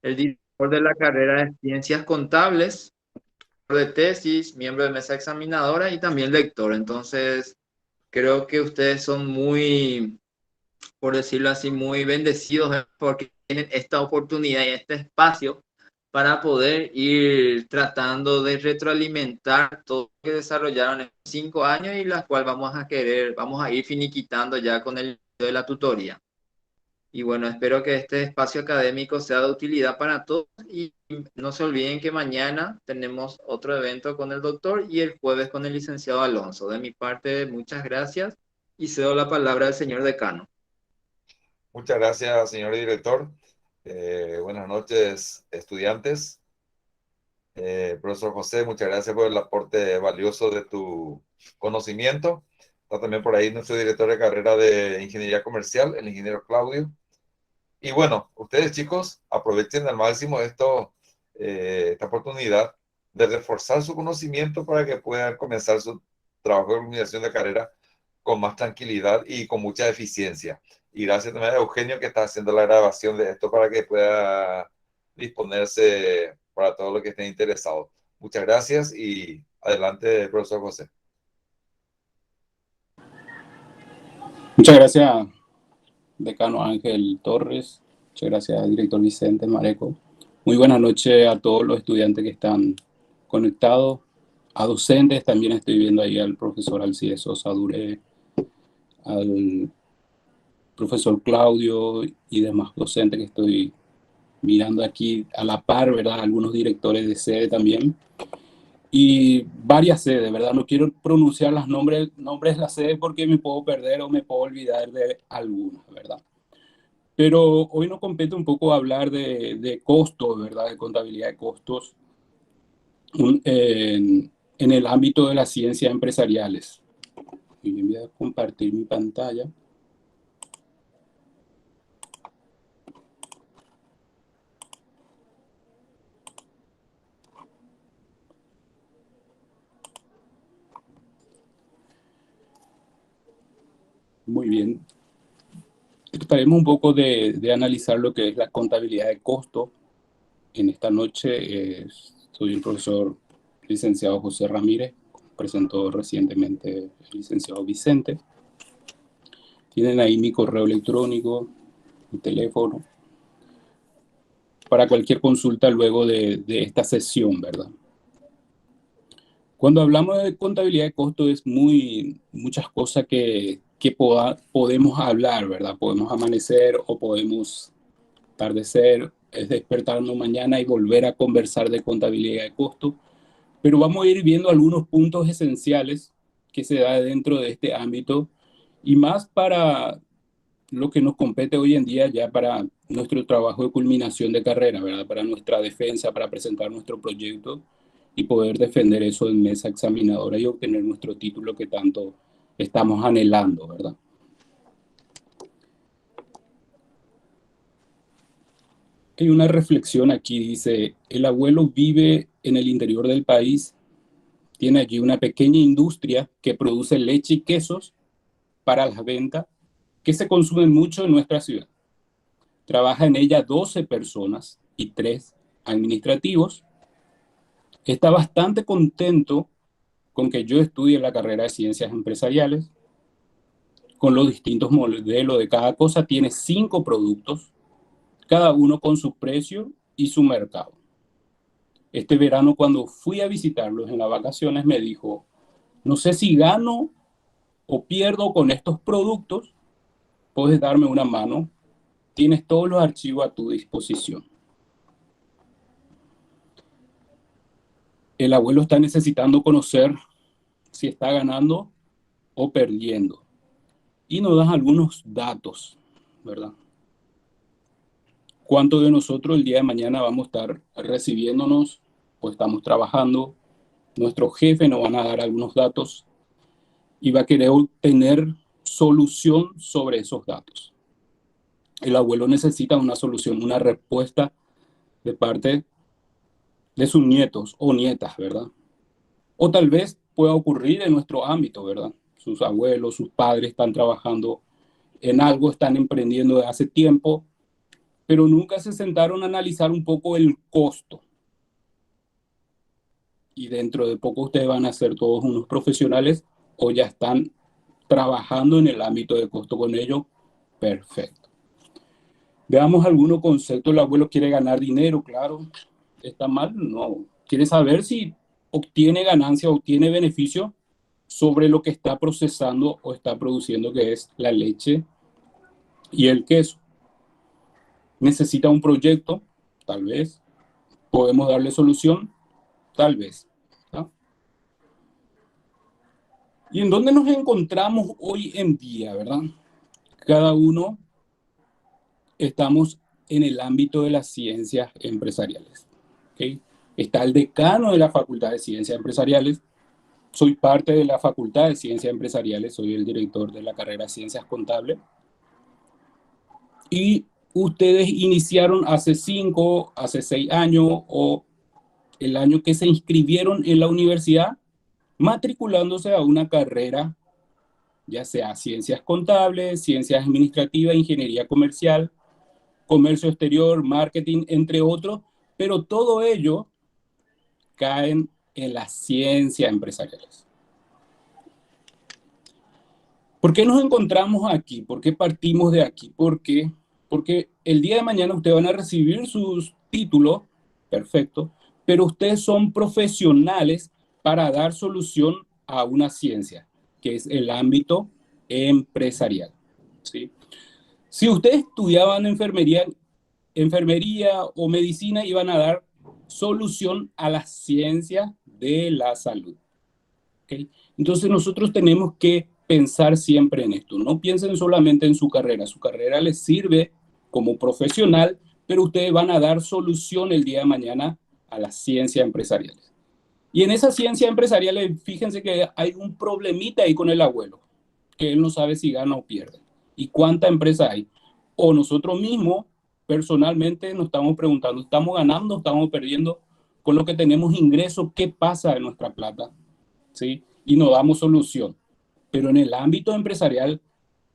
el director de la carrera de Ciencias Contables, de tesis, miembro de mesa examinadora y también lector. Entonces, creo que ustedes son muy, por decirlo así, muy bendecidos porque tienen esta oportunidad y este espacio para poder ir tratando de retroalimentar todo lo que desarrollaron en 5 años y las cuales vamos a ir finiquitando ya con el de la tutoría. Y bueno, espero que este espacio académico sea de utilidad para todos y no se olviden que mañana tenemos otro evento con el doctor y el jueves con el licenciado Alonso. De mi parte, muchas gracias y cedo la palabra al señor decano. Muchas gracias, señor director. Buenas noches, estudiantes. Profesor José, muchas gracias por el aporte valioso de tu conocimiento. Está también por ahí nuestro director de carrera de Ingeniería Comercial, el ingeniero Claudio. Y bueno, ustedes chicos, aprovechen al máximo esta oportunidad de reforzar su conocimiento para que puedan comenzar su trabajo de culminación de carrera con más tranquilidad y con mucha eficiencia. Y gracias también a Eugenio que está haciendo la grabación de esto para que pueda disponerse para todos los que estén interesados. Muchas gracias y adelante, profesor José. Muchas gracias, decano Ángel Torres. Muchas gracias, director Vicente Mareco. Muy buenas noches a todos los estudiantes que están conectados, a docentes. También estoy viendo ahí al profesor Alcides Sosa Duré, al profesor Claudio y demás docentes que estoy mirando aquí a la par, ¿verdad? Algunos directores de sede también. Y varias sedes, ¿verdad? No quiero pronunciar los nombres de las sedes porque me puedo perder o me puedo olvidar de algunas, ¿verdad? Pero hoy nos compete un poco hablar de costos, ¿verdad? De contabilidad de costos en el ámbito de las ciencias empresariales. Y voy a compartir mi pantalla. Muy bien. Trataremos un poco de analizar lo que es la contabilidad de costos. En esta noche soy el profesor licenciado José Ramírez, presentó recientemente el licenciado Vicente. Tienen ahí mi correo electrónico, mi teléfono, para cualquier consulta luego de esta sesión, ¿verdad? Cuando hablamos de contabilidad de costos es muchas cosas que podemos hablar, ¿verdad? Podemos amanecer o podemos atardecer, es despertarnos mañana y volver a conversar de contabilidad de costos, pero vamos a ir viendo algunos puntos esenciales que se da dentro de este ámbito y más para lo que nos compete hoy en día ya para nuestro trabajo de culminación de carrera, ¿verdad? Para nuestra defensa, para presentar nuestro proyecto y poder defender eso en mesa examinadora y obtener nuestro título que tanto estamos anhelando, ¿verdad? Hay una reflexión aquí, dice, el abuelo vive en el interior del país, tiene allí una pequeña industria que produce leche y quesos para las ventas que se consumen mucho en nuestra ciudad. Trabaja en ella 12 personas y 3 administrativos. Está bastante contento con que yo estudie la carrera de ciencias empresariales, con los distintos modelos de cada cosa. Tiene 5 productos, cada uno con su precio y su mercado. Este verano, cuando fui a visitarlos en las vacaciones, me dijo, no sé si gano o pierdo con estos productos, puedes darme una mano, tienes todos los archivos a tu disposición. El abuelo está necesitando conocer si está ganando o perdiendo. Y nos dan algunos datos, ¿verdad? ¿Cuántos de nosotros el día de mañana vamos a estar recibiéndonos o estamos trabajando? Nuestro jefe nos van a dar algunos datos y va a querer obtener solución sobre esos datos. El abuelo necesita una solución, una respuesta de parte de sus nietos o nietas, ¿verdad? O tal vez pueda ocurrir en nuestro ámbito, ¿verdad? Sus abuelos, sus padres están trabajando en algo, están emprendiendo de hace tiempo pero nunca se sentaron a analizar un poco el costo. Y dentro de poco ustedes van a ser todos unos profesionales o ya están trabajando en el ámbito de costo con ello. Perfecto. Veamos algunos conceptos. El abuelo quiere ganar dinero, claro. ¿Está mal? No. Quiere saber si obtiene ganancia, obtiene beneficio sobre lo que está procesando o está produciendo, que es la leche y el queso. Necesita un proyecto, tal vez. Podemos darle solución, tal vez. ¿No? ¿Y en dónde nos encontramos hoy en día, verdad? Cada uno estamos en el ámbito de las ciencias empresariales. ¿Okay? Está el decano de la Facultad de Ciencias Empresariales. Soy parte de la Facultad de Ciencias Empresariales, soy el director de la carrera Ciencias Contables. Y ustedes iniciaron hace 5, hace 6 años o el año que se inscribieron en la universidad, matriculándose a una carrera, ya sea Ciencias Contables, Ciencias Administrativas, Ingeniería Comercial, Comercio Exterior, Marketing, entre otros, pero todo ello caen en las ciencias empresariales. ¿Por qué nos encontramos aquí? ¿Por qué partimos de aquí? Porque el día de mañana ustedes van a recibir sus títulos, perfecto, pero ustedes son profesionales para dar solución a una ciencia, que es el ámbito empresarial. ¿Sí? Si ustedes estudiaban enfermería o medicina, iban a dar solución a la ciencia de la salud. ¿Okay? Entonces nosotros tenemos que pensar siempre en esto. No piensen solamente en su carrera. Su carrera les sirve como profesional, pero ustedes van a dar solución el día de mañana a las ciencias empresariales. Y en esa ciencia empresarial, fíjense que hay un problemita ahí con el abuelo, que él no sabe si gana o pierde. ¿Y cuánta empresa hay? O nosotros mismos, personalmente, nos estamos preguntando, ¿estamos ganando, estamos perdiendo? Con lo que tenemos ingresos, ¿qué pasa en nuestra plata? ¿Sí? Y no damos solución. Pero en el ámbito empresarial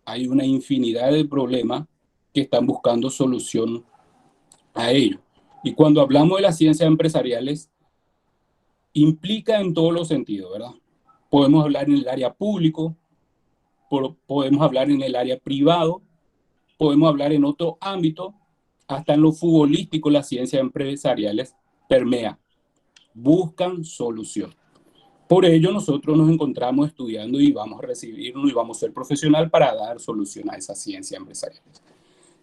hay una infinidad de problemas que están buscando solución a ello. Y cuando hablamos de las ciencias empresariales, implica en todos los sentidos, ¿verdad? Podemos hablar en el área público, podemos hablar en el área privado, podemos hablar en otro ámbito, hasta en lo futbolístico las ciencias empresariales permean, buscan solución. Por ello nosotros nos encontramos estudiando y vamos a recibirnos y vamos a ser profesional para dar solución a esas ciencias empresariales.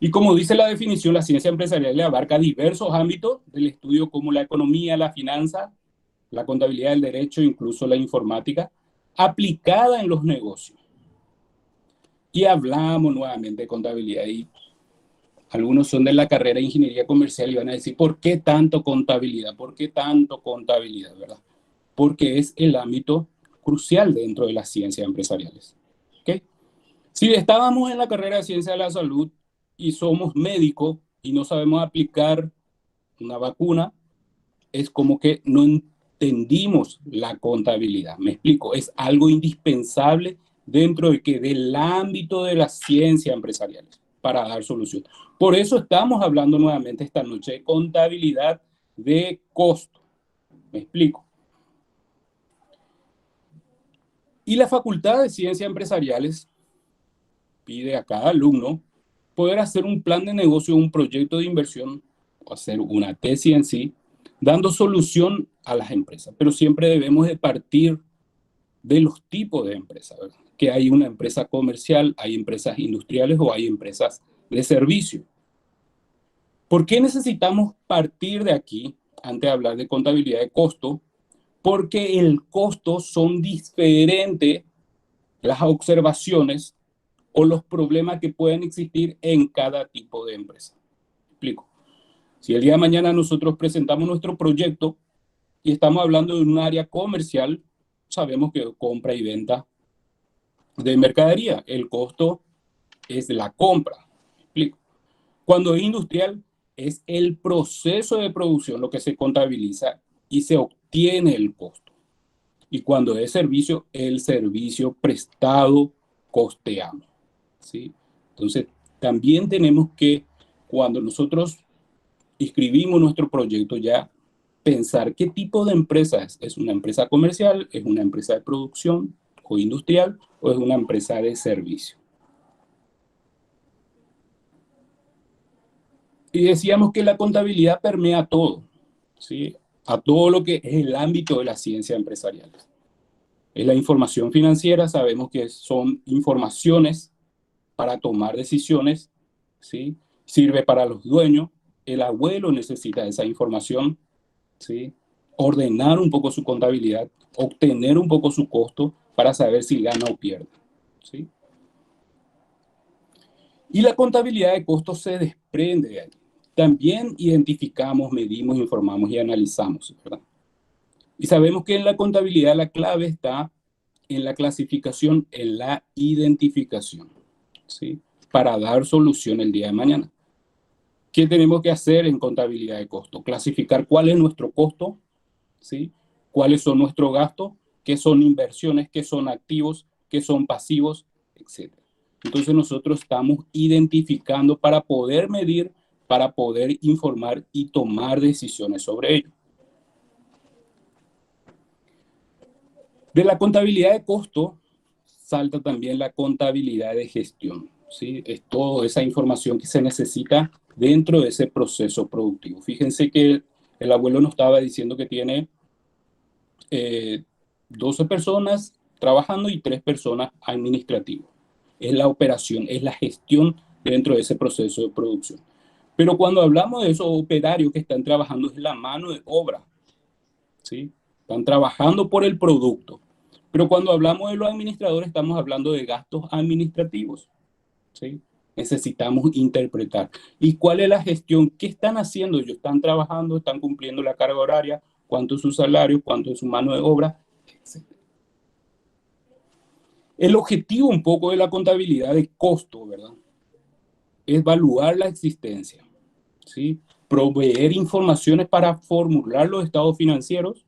Y como dice la definición, la ciencia empresarial abarca diversos ámbitos del estudio como la economía, la finanza, la contabilidad, el derecho, incluso la informática, aplicada en los negocios. Y hablamos nuevamente de contabilidad y algunos son de la carrera de ingeniería comercial y van a decir, ¿por qué tanto contabilidad? ¿Por qué tanto contabilidad, verdad? Porque es el ámbito crucial dentro de las ciencias empresariales. ¿Okay? Si estábamos en la carrera de ciencia de la salud y somos médicos y no sabemos aplicar una vacuna, es como que no entendimos la contabilidad. Me explico, es algo indispensable dentro del ámbito de las ciencias empresariales para dar solución. Por eso estamos hablando nuevamente esta noche de contabilidad de costo. Me explico. Y la Facultad de Ciencias Empresariales pide a cada alumno poder hacer un plan de negocio, un proyecto de inversión, o hacer una tesis en sí, dando solución a las empresas. Pero siempre debemos de partir de los tipos de empresas, ¿verdad? Que hay una empresa comercial, hay empresas industriales o hay empresas de servicio. ¿Por qué necesitamos partir de aquí antes de hablar de contabilidad de costo? Porque el costo son diferentes las observaciones o los problemas que pueden existir en cada tipo de empresa. ¿Me explico? Si el día de mañana nosotros presentamos nuestro proyecto y estamos hablando de un área comercial, sabemos que compra y venta de mercadería, el costo es la compra. ¿Me explico? Cuando es industrial, es el proceso de producción lo que se contabiliza y se obtiene el costo. Y cuando es servicio, el servicio prestado costeamos. ¿Sí? Entonces, también tenemos que cuando nosotros escribimos nuestro proyecto, ya pensar qué tipo de empresa es. ¿Es una empresa comercial? ¿Es una empresa de producción o industrial? ¿O es una empresa de servicio? Y decíamos que la contabilidad permea todo, ¿sí? A todo lo que es el ámbito de la ciencia empresarial. En la información financiera sabemos que son informaciones para tomar decisiones, ¿sí? Sirve para los dueños. El abuelo necesita esa información, ¿sí? Ordenar un poco su contabilidad, obtener un poco su costo para saber si gana o pierde, ¿sí? Y la contabilidad de costos se desprende de ahí. También identificamos, medimos, informamos y analizamos, ¿verdad? Y sabemos que en la contabilidad la clave está en la clasificación, en la identificación, ¿sí? Para dar solución el día de mañana. ¿Qué tenemos que hacer en contabilidad de costo? Clasificar cuál es nuestro costo, ¿sí? Cuáles son nuestros gastos, qué son inversiones, qué son activos, qué son pasivos, etc. Entonces nosotros estamos identificando para poder medir, para poder informar y tomar decisiones sobre ello. De la contabilidad de costo salta también la contabilidad de gestión, ¿sí? Es toda esa información que se necesita dentro de ese proceso productivo. Fíjense que el abuelo nos estaba diciendo que tiene 12 personas trabajando y 3 personas administrativas. Es la operación, es la gestión dentro de ese proceso de producción. Pero cuando hablamos de esos operarios que están trabajando, es la mano de obra, ¿sí? Están trabajando por el producto. Pero cuando hablamos de los administradores, estamos hablando de gastos administrativos, ¿sí? Necesitamos interpretar. ¿Y cuál es la gestión? ¿Qué están haciendo ellos? ¿Están trabajando? ¿Están cumpliendo la carga horaria? ¿Cuánto es su salario? ¿Cuánto es su mano de obra? Etcétera. El objetivo un poco de la contabilidad de costo, ¿verdad? Es evaluar la existencia, ¿sí? Proveer informaciones para formular los estados financieros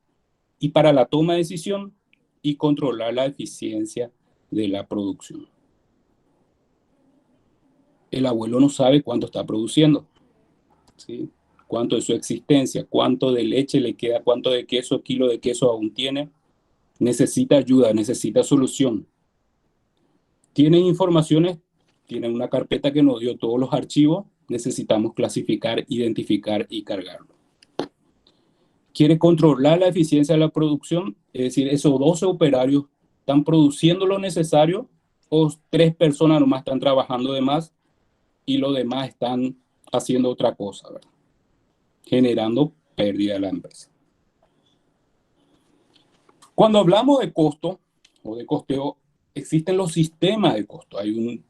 y para la toma de decisión y controlar la eficiencia de la producción. El abuelo no sabe cuánto está produciendo, ¿sí? Cuánto es su existencia, cuánto de leche le queda, cuánto de queso, kilo de queso aún tiene. Necesita ayuda, necesita solución. Tienen informaciones, tienen una carpeta que nos dio todos los archivos, necesitamos clasificar, identificar y cargarlo. Quiere controlar la eficiencia de la producción, es decir, esos 12 operarios están produciendo lo necesario o 3 personas nomás están trabajando de más y los demás están haciendo otra cosa, ¿verdad? Generando pérdida de la empresa. Cuando hablamos de costo o de costeo, existen los sistemas de costo. Hay un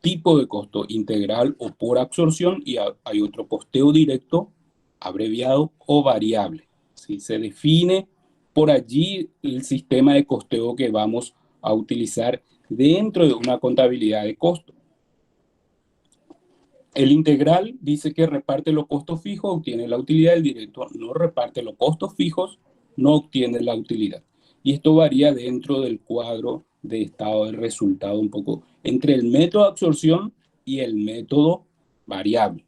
tipo de costo integral o por absorción y hay otro costeo directo, abreviado o variable, ¿sí? Se define por allí el sistema de costeo que vamos a utilizar dentro de una contabilidad de costo. El integral dice que reparte los costos fijos, obtiene la utilidad. El directo no reparte los costos fijos, no obtiene la utilidad. Y esto varía dentro del cuadro de estado de resultado un poco entre el método de absorción y el método variable.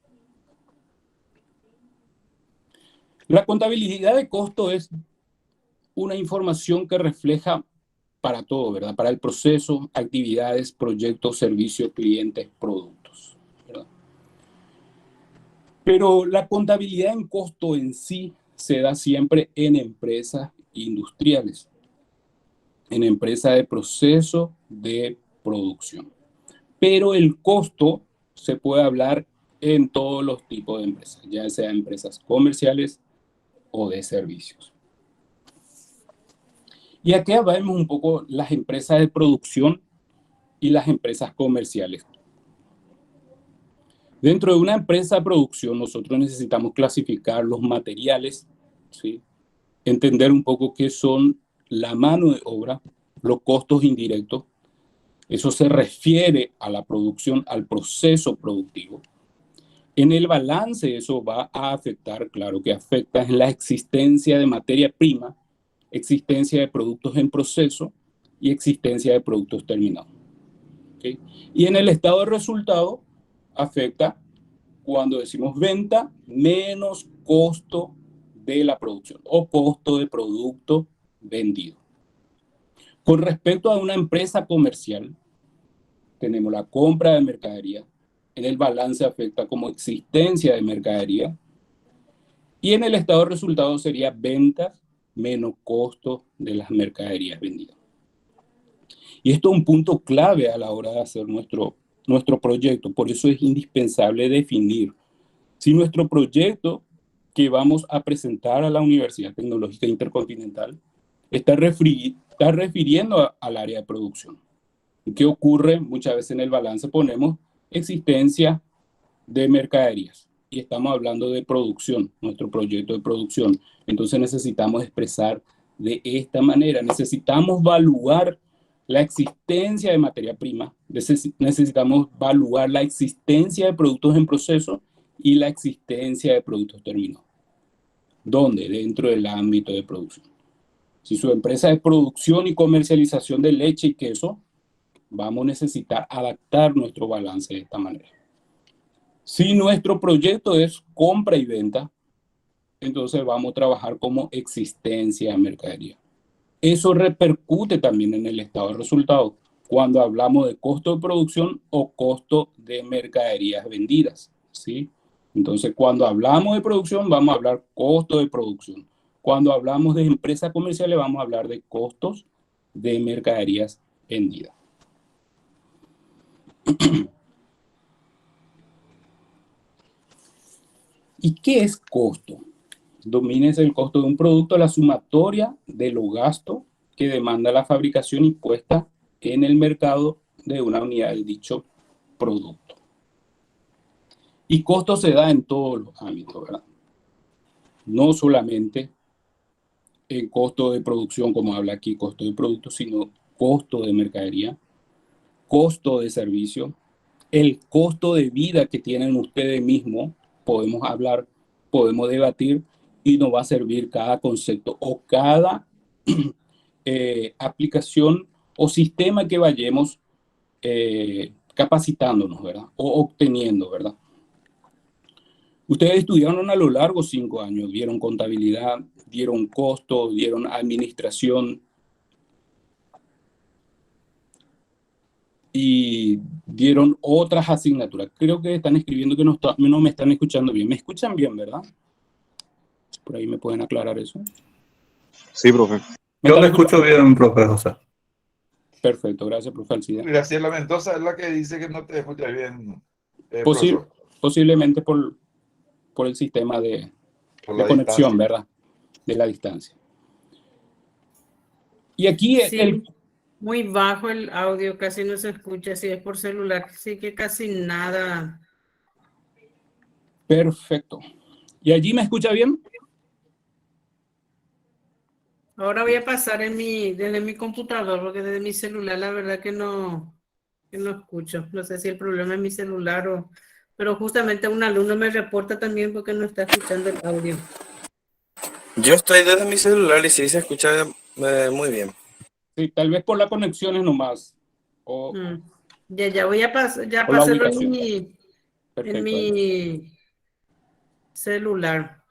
La contabilidad de costo es una información que refleja para todo, ¿verdad? Para el proceso, actividades, proyectos, servicios, clientes, productos, ¿verdad? Pero la contabilidad en costo en sí se da siempre en empresas industriales, en empresas de proceso de producción. Pero el costo se puede hablar en todos los tipos de empresas, ya sea empresas comerciales o de servicios. Y aquí vemos un poco las empresas de producción y las empresas comerciales. Dentro de una empresa de producción, nosotros necesitamos clasificar los materiales, ¿sí? Entender un poco qué son la mano de obra, los costos indirectos. Eso se refiere a la producción, al proceso productivo. En el balance eso va a afectar, claro que afecta en la existencia de materia prima, existencia de productos en proceso y existencia de productos terminados. ¿Okay? Y en el estado de resultado afecta cuando decimos venta menos costo de la producción o costo de producto vendido. Con respecto a una empresa comercial, tenemos la compra de mercadería. En el balance afecta como existencia de mercadería. Y en el estado de resultados sería ventas menos costo de las mercaderías vendidas. Y esto es un punto clave a la hora de hacer nuestro proyecto. Por eso es indispensable definir si nuestro proyecto que vamos a presentar a la Universidad Tecnológica Intercontinental está refiriendo al área de producción. ¿Qué ocurre? Muchas veces en el balance ponemos existencia de mercaderías y estamos hablando de producción, nuestro proyecto de producción. Entonces necesitamos expresar de esta manera, necesitamos evaluar la existencia de materia prima, necesitamos evaluar la existencia de productos en proceso y la existencia de productos terminados. ¿Dónde? Dentro del ámbito de producción. Si su empresa es producción y comercialización de leche y queso, vamos a necesitar adaptar nuestro balance de esta manera. Si nuestro proyecto es compra y venta, entonces vamos a trabajar como existencia de mercadería. Eso repercute también en el estado de resultados cuando hablamos de costo de producción o costo de mercaderías vendidas, ¿sí? Entonces, cuando hablamos de producción, vamos a hablar costo de producción. Cuando hablamos de empresas comerciales, vamos a hablar de costos de mercaderías vendidas. ¿Y qué es costo? Domínese el costo de un producto, la sumatoria de los gastos que demanda la fabricación y puesta en el mercado de una unidad de dicho producto. Y costo se da en todos los ámbitos, ¿verdad? No solamente en costo de producción, como habla aquí, costo de producto, sino costo de mercadería, costo de servicio, el costo de vida que tienen ustedes mismos, podemos hablar, podemos debatir y nos va a servir cada concepto o cada aplicación o sistema que vayamos capacitándonos, ¿verdad? O obteniendo, ¿verdad? Ustedes estudiaron a lo largo 5 años, dieron contabilidad, dieron costo, dieron administración y dieron otras asignaturas. Creo que están escribiendo que no me están escuchando bien. ¿Me escuchan bien, verdad? Por ahí me pueden aclarar eso. Sí, profe. Yo le escucho bien, profe José. Perfecto, gracias, profe Alcide. Graciela Mendoza es la que dice que no te escucha bien, profesor. Posiblemente por el sistema de conexión, distancia, ¿verdad? De la distancia. Y aquí sí, muy bajo el audio, casi no se escucha, si es por celular, sí que casi nada. Perfecto. ¿Y allí me escucha bien? Ahora voy a pasar desde mi computador, porque desde mi celular la verdad que no escucho. No sé si el problema es mi celular pero justamente un alumno me reporta también porque no está escuchando el audio. Yo estoy desde mi celular y sí se escucha muy bien. Sí, tal vez por las conexiones nomás. Ya voy a pasarlo en mi celular,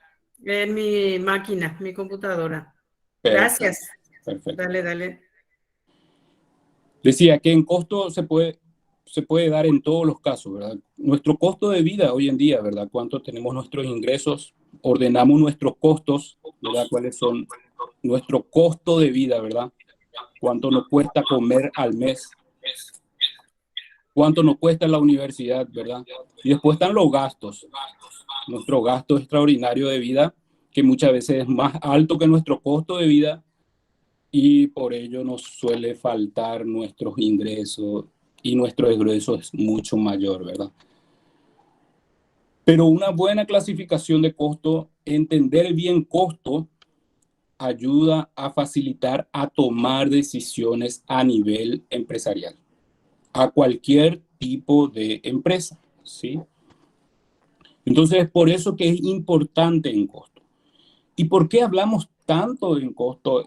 en mi máquina, mi computadora. Perfecto. Gracias. Perfecto. Dale. Decía que en costo se puede dar en todos los casos, ¿verdad? Nuestro costo de vida hoy en día, ¿verdad? ¿Cuánto tenemos nuestros ingresos? Ordenamos nuestros costos, ¿verdad? ¿Cuáles son nuestro costo de vida, ¿verdad? ¿Cuánto nos cuesta comer al mes? ¿Cuánto nos cuesta la universidad, verdad? Y después están los gastos. Nuestro gasto extraordinario de vida, que muchas veces es más alto que nuestro costo de vida y por ello nos suele faltar nuestros ingresos y nuestro egreso es mucho mayor, ¿verdad? Pero una buena clasificación de costo, entender bien costo, ayuda a facilitar a tomar decisiones a nivel empresarial, a cualquier tipo de empresa, ¿sí? Entonces, es por eso que es importante en costo. ¿Y por qué hablamos tanto en costo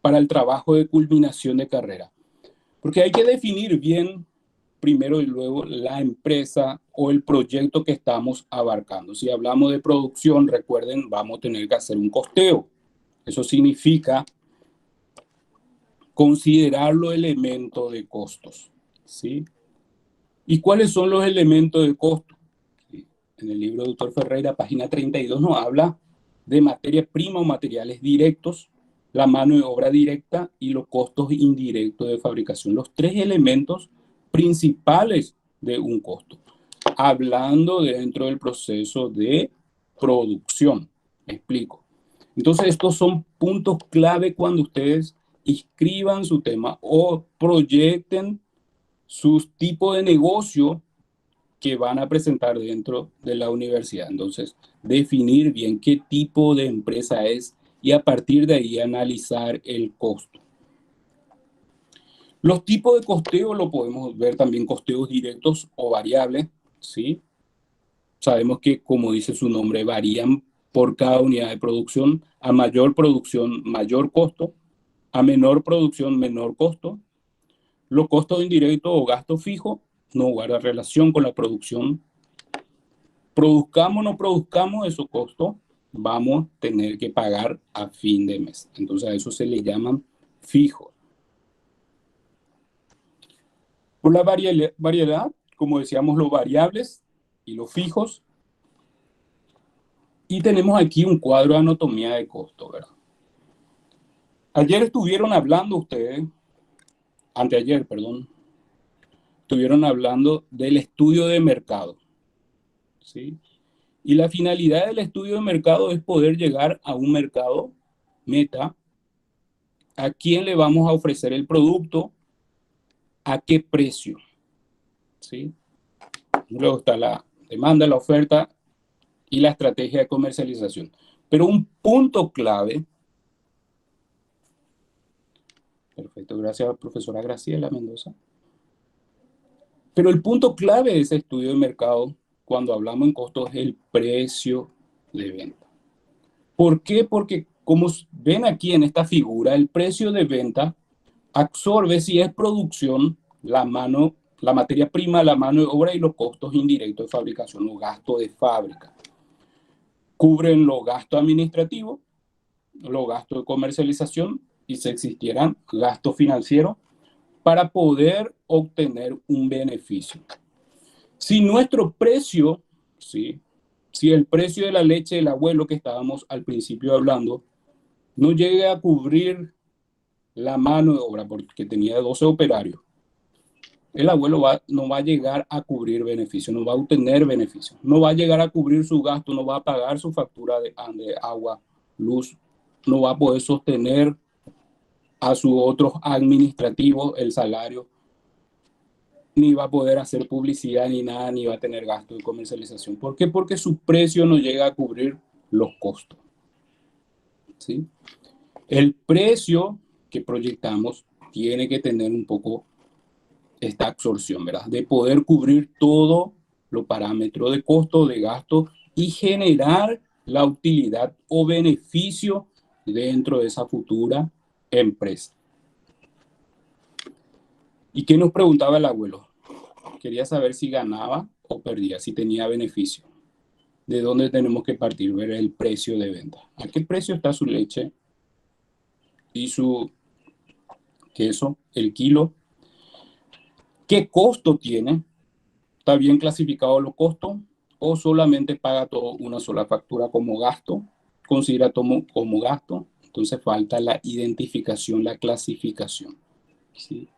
para el trabajo de culminación de carrera? Porque hay que definir bien primero y luego la empresa o el proyecto que estamos abarcando. Si hablamos de producción, recuerden, vamos a tener que hacer un costeo. Eso significa considerar los elementos de costos, ¿sí? ¿Y cuáles son los elementos de costo? Sí. En el libro de Dr. Ferreira, página 32, nos habla de materia prima o materiales directos, la mano de obra directa y los costos indirectos de fabricación. Los tres elementos principales de un costo. Hablando dentro del proceso de producción. Me explico. Entonces, estos son puntos clave cuando ustedes inscriban su tema o proyecten sus tipos de negocio que van a presentar dentro de la universidad. Entonces, definir bien qué tipo de empresa es y a partir de ahí analizar el costo. Los tipos de costeo lo podemos ver también costeos directos o variables, ¿sí? Sabemos que, como dice su nombre, varían por cada unidad de producción. A mayor producción, mayor costo. A menor producción, menor costo. Los costos indirectos o gastos fijos no guardan relación con la producción. Produzcamos o no produzcamos esos costos, vamos a tener que pagar a fin de mes. Entonces a eso se le llaman fijos. Por la variedad, como decíamos, los variables y los fijos. Y tenemos aquí un cuadro de anatomía de costo, ¿verdad? Ayer estuvieron hablando ustedes, anteayer, perdón, estuvieron hablando del estudio de mercado, ¿sí? Y la finalidad del estudio de mercado es poder llegar a un mercado meta, a quién le vamos a ofrecer el producto, a qué precio, ¿sí? Luego está la demanda, la oferta y la estrategia de comercialización. Pero un punto clave, perfecto, gracias profesora Graciela Mendoza. Pero el punto clave de ese estudio de mercado, cuando hablamos en costos, es el precio de venta. ¿Por qué? Porque como ven aquí en esta figura, el precio de venta absorbe, si es producción, la materia prima, la mano de obra y los costos indirectos de fabricación, los gastos de fábrica. Cubren los gastos administrativos, los gastos de comercialización y si existieran gastos financieros para poder obtener un beneficio. Si nuestro precio, ¿sí? Si el precio de la leche del abuelo que estábamos al principio hablando no llega a cubrir la mano de obra porque tenía 12 operarios, el abuelo no va a llegar a cubrir beneficios, no va a obtener beneficios, no va a llegar a cubrir su gasto, no va a pagar su factura de agua, luz, no va a poder sostener a sus otros administrativos el salario, ni va a poder hacer publicidad ni nada, ni va a tener gasto de comercialización. ¿Por qué? Porque su precio no llega a cubrir los costos, ¿sí? El precio que proyectamos tiene que tener un poco esta absorción, ¿verdad? De poder cubrir todos los parámetros de costo, de gasto y generar la utilidad o beneficio dentro de esa futura empresa. ¿Y qué nos preguntaba el abuelo? Quería saber si ganaba o perdía, si tenía beneficio. ¿De dónde tenemos que partir? Ver el precio de venta. ¿A qué precio está su leche y su queso, el kilo? ¿Qué costo tiene? ¿Está bien clasificado los costos? ¿O solamente paga todo una sola factura como gasto? ¿Considera todo como gasto? Entonces falta la identificación, la clasificación, ¿sí?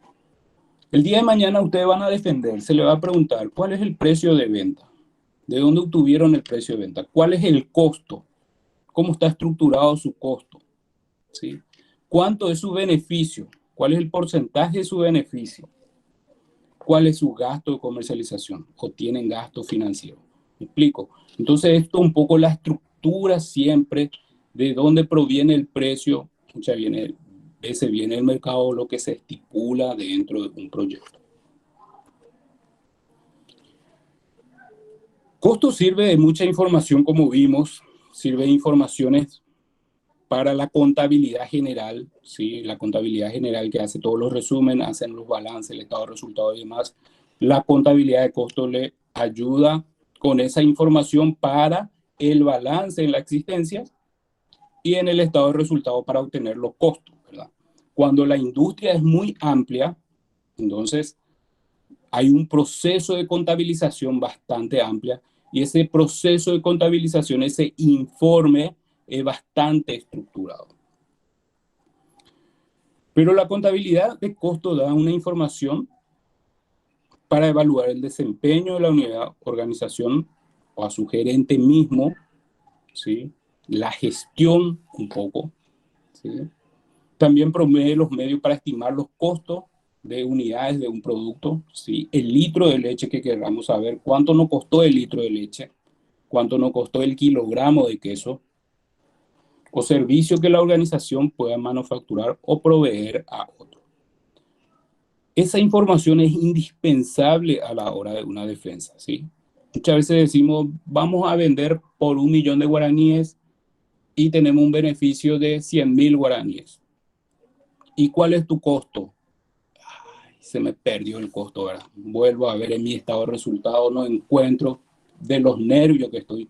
El día de mañana ustedes van a defender, se le va a preguntar ¿cuál es el precio de venta? ¿De dónde obtuvieron el precio de venta? ¿Cuál es el costo? ¿Cómo está estructurado su costo? ¿Sí? ¿Cuánto es su beneficio? ¿Cuál es el porcentaje de su beneficio? ¿Cuál es su gasto de comercialización? ¿O tienen gasto financiero? ¿Me explico? Entonces esto es un poco la estructura siempre de dónde proviene el precio. Ese viene el mercado, lo que se estipula dentro de un proyecto. Costo sirve de mucha información, como vimos, sirve de informaciones para la contabilidad general, ¿sí? La contabilidad general que hace todos los resúmenes, hacen los balances, el estado de resultados y demás, La contabilidad de costos le ayuda con esa información para el balance en la existencia y en el estado de resultado para obtener los costos, ¿verdad? Cuando la industria es muy amplia, entonces hay un proceso de contabilización bastante amplia y ese proceso de contabilización, ese informe es bastante estructurado. Pero la contabilidad de costo da una información para evaluar el desempeño de la unidad, organización o a su gerente mismo, ¿sí? La gestión un poco, ¿sí? También provee los medios para estimar los costos de unidades de un producto, ¿sí? El litro de leche que queramos saber, cuánto nos costó el litro de leche, cuánto nos costó el kilogramo de queso, o servicio que la organización pueda manufacturar o proveer a otro. Esa información es indispensable a la hora de una defensa, ¿sí? Muchas veces decimos, vamos a vender por 1 millón de guaraníes y tenemos un beneficio de 100.000 guaraníes. ¿Y cuál es tu costo? Ay, se me perdió el costo, ¿verdad? Vuelvo a ver en mi estado de resultados, no encuentro de los nervios que estoy,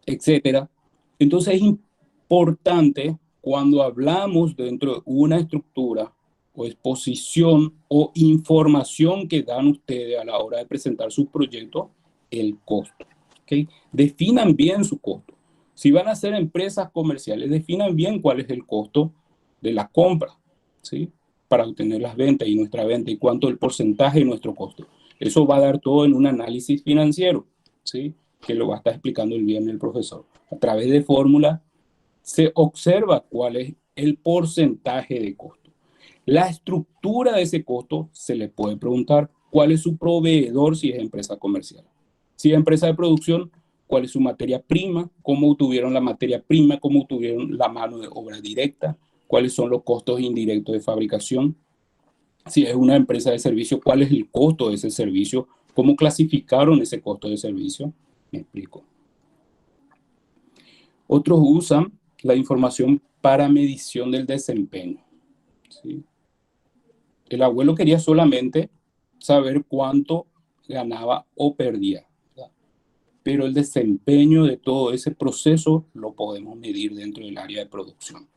etcétera. Entonces es importante cuando hablamos dentro de una estructura o exposición o información que dan ustedes a la hora de presentar sus proyectos, el costo. ¿Okay? Definan bien su costo. Si van a ser empresas comerciales, definan bien cuál es el costo de la compra, ¿sí? Para obtener las ventas y nuestra venta y cuánto el porcentaje de nuestro costo. Eso va a dar todo en un análisis financiero, ¿sí? Que lo va a estar explicando el viernes el profesor. A través de fórmula se observa cuál es el porcentaje de costo. La estructura de ese costo se le puede preguntar cuál es su proveedor si es empresa comercial. Si es empresa de producción, cuál es su materia prima, cómo obtuvieron la materia prima, cómo obtuvieron la mano de obra directa, cuáles son los costos indirectos de fabricación. Si es una empresa de servicio, cuál es el costo de ese servicio, cómo clasificaron ese costo de servicio. Me explico. Otros usan la información para medición del desempeño, ¿sí? El abuelo quería solamente saber cuánto ganaba o perdía, ¿verdad? Pero el desempeño de todo ese proceso lo podemos medir dentro del área de producción.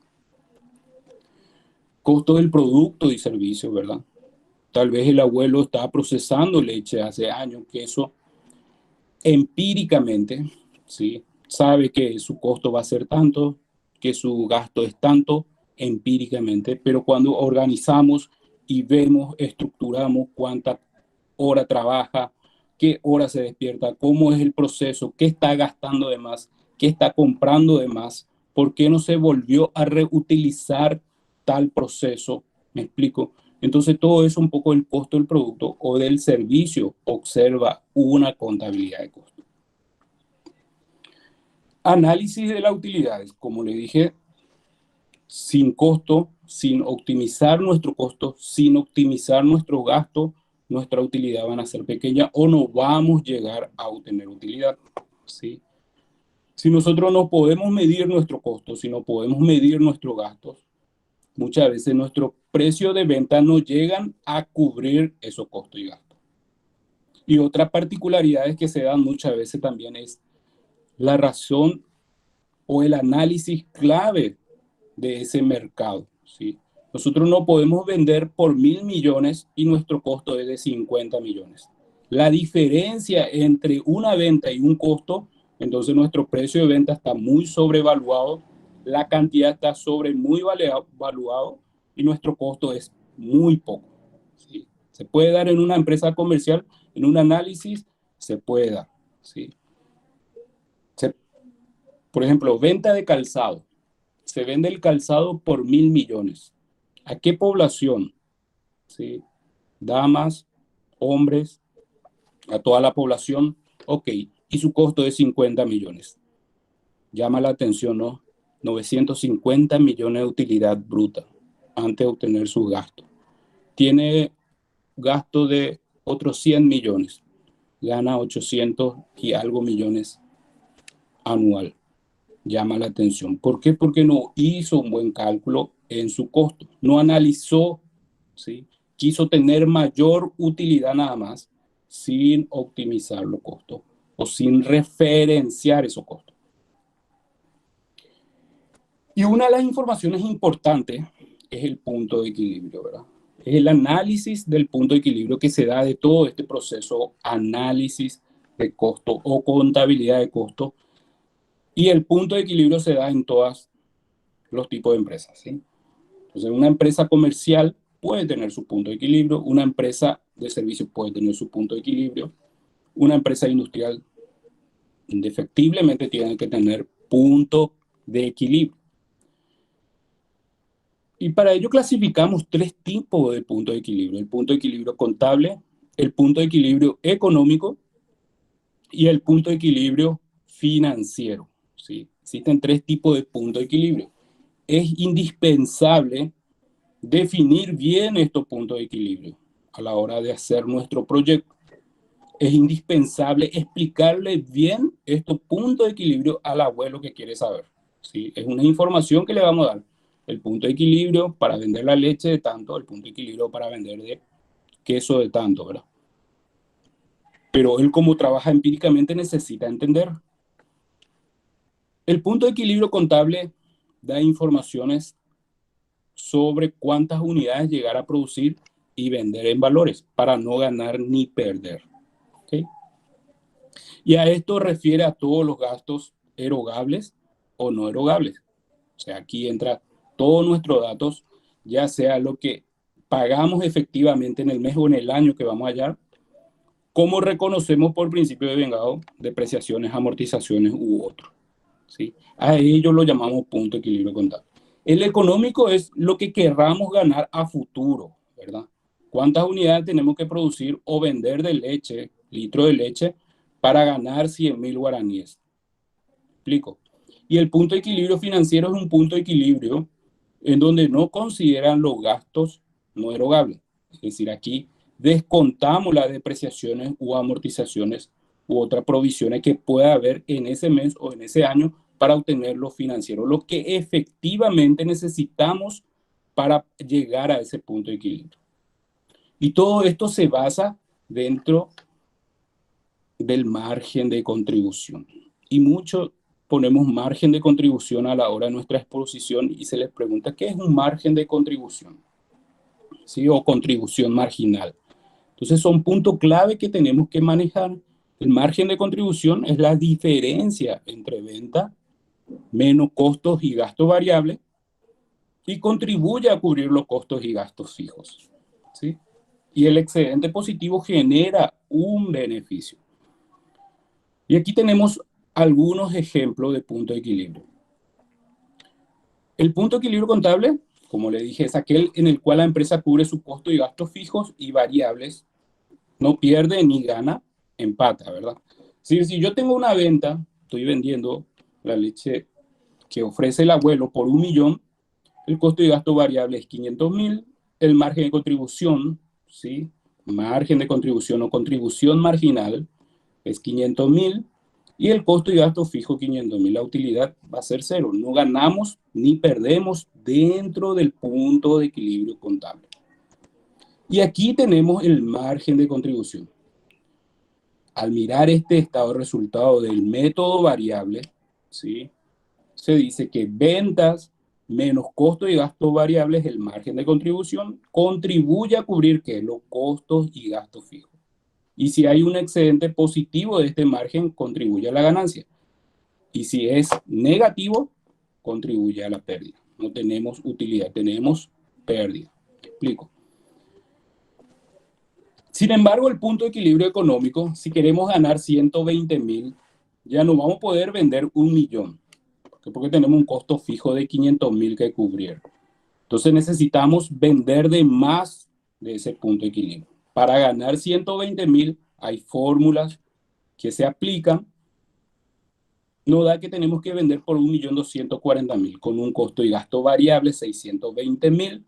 Costo del producto y servicio, ¿verdad? Tal vez el abuelo estaba procesando leche hace años, que eso empíricamente, ¿sí? Sabe que su costo va a ser tanto, que su gasto es tanto, empíricamente, pero cuando organizamos y vemos, estructuramos cuánta hora trabaja, qué hora se despierta, cómo es el proceso, qué está gastando de más, qué está comprando de más, por qué no se volvió a reutilizar tal proceso, ¿me explico? Entonces todo eso un poco el costo del producto o del servicio observa una contabilidad de costo. Análisis de las utilidades, como le dije, sin costo, sin optimizar nuestro costo, sin optimizar nuestro gasto, nuestra utilidad van a ser pequeña o no vamos a llegar a obtener utilidad, ¿sí? Si nosotros no podemos medir nuestro costo, si no podemos medir nuestros gastos, muchas veces nuestros precios de venta no llegan a cubrir esos costos y gastos. Y otras particularidades que se dan muchas veces también es la razón o el análisis clave de ese mercado, ¿sí? Nosotros no podemos vender por 1.000 millones y nuestro costo es de 50 millones. La diferencia entre una venta y un costo, entonces nuestro precio de venta está muy sobrevaluado, la cantidad está muy valuado y nuestro costo es muy poco, ¿sí? Se puede dar en una empresa comercial, en un análisis se puede dar, ¿sí? Por ejemplo, venta de calzado. Se vende el calzado por 1.000 millones. ¿A qué población? ¿Sí? Damas, hombres, a toda la población. Ok, y su costo es 50 millones. Llama la atención, ¿no? 950 millones de utilidad bruta antes de obtener su gasto. Tiene gasto de otros 100 millones. Gana 800 y algo millones anual. Llama la atención. ¿Por qué? Porque no hizo un buen cálculo en su costo. No analizó, ¿sí?, quiso tener mayor utilidad nada más, sin optimizar los costos o sin referenciar esos costos. Y una de las informaciones importantes es el punto de equilibrio, ¿verdad? Es el análisis del punto de equilibrio que se da de todo este proceso, análisis de costo o contabilidad de costo. Y el punto de equilibrio se da en todos los tipos de empresas, ¿sí? Entonces, una empresa comercial puede tener su punto de equilibrio, una empresa de servicios puede tener su punto de equilibrio, una empresa industrial indefectiblemente tiene que tener punto de equilibrio. Y para ello clasificamos 3 tipos de punto de equilibrio: el punto de equilibrio contable, el punto de equilibrio económico y el punto de equilibrio financiero, ¿sí? Existen 3 tipos de punto de equilibrio. Es indispensable definir bien estos puntos de equilibrio a la hora de hacer nuestro proyecto. Es indispensable explicarle bien estos puntos de equilibrio al abuelo que quiere saber, ¿sí? Es una información que le vamos a dar. El punto de equilibrio para vender la leche de tanto, el punto de equilibrio para vender de queso de tanto, ¿verdad? Pero él, como trabaja empíricamente, necesita entender. El punto de equilibrio contable da informaciones sobre cuántas unidades llegar a producir y vender en valores para no ganar ni perder, ¿okay? Y a esto refiere a todos los gastos erogables o no erogables. O sea, aquí entra todos nuestros datos, ya sea lo que pagamos efectivamente en el mes o en el año que vamos a hallar, como reconocemos por principio de vengado, depreciaciones, amortizaciones u otro, ¿sí? A ello lo llamamos punto de equilibrio contable. El económico es lo que querramos ganar a futuro, ¿verdad? ¿Cuántas unidades tenemos que producir o vender de leche, litro de leche, para ganar 100.000 guaraníes? ¿Explico? Y el punto de equilibrio financiero es un punto de equilibrio en donde no consideran los gastos no erogables. Es decir, aquí descontamos las depreciaciones u amortizaciones u otras provisiones que pueda haber en ese mes o en ese año para obtener lo financiero, lo que efectivamente necesitamos para llegar a ese punto de equilibrio. Y todo esto se basa dentro del margen de contribución. Y mucho ponemos margen de contribución a la hora de nuestra exposición y se les pregunta, ¿qué es un margen de contribución? ¿Sí? O contribución marginal. Entonces son puntos clave que tenemos que manejar. El margen de contribución es la diferencia entre venta menos costos y gastos variables y contribuye a cubrir los costos y gastos fijos, ¿sí? Y el excedente positivo genera un beneficio. Y aquí tenemos algunos ejemplos de punto de equilibrio. El punto de equilibrio contable, como le dije, es aquel en el cual la empresa cubre sus costos y gastos fijos y variables, no pierde ni gana, empata, ¿verdad? Si yo tengo una venta, estoy vendiendo la leche que ofrece el abuelo por 1 millón, el costo y gasto variable es 500.000, el margen de contribución, ¿sí? Margen de contribución o contribución marginal es 500.000 y el costo y gasto fijo 500.000. La utilidad va a ser 0. No ganamos ni perdemos dentro del punto de equilibrio contable. Y aquí tenemos el margen de contribución. Al mirar este estado de resultado del método variable, ¿sí? Se dice que ventas menos costos y gastos variables, el margen de contribución, contribuye a cubrir ¿qué? Los costos y gastos fijos. Y si hay un excedente positivo de este margen, contribuye a la ganancia. Y si es negativo, contribuye a la pérdida. No tenemos utilidad, tenemos pérdida. Explico. Sin embargo, el punto de equilibrio económico, si queremos ganar 120.000, ya no vamos a poder vender 1 millón. Porque tenemos un costo fijo de 500.000 que cubrir. Entonces necesitamos vender de más de ese punto de equilibrio. Para ganar 120.000 hay fórmulas que se aplican. No da que tenemos que vender por 1.240.000 con un costo y gasto variable 620.000,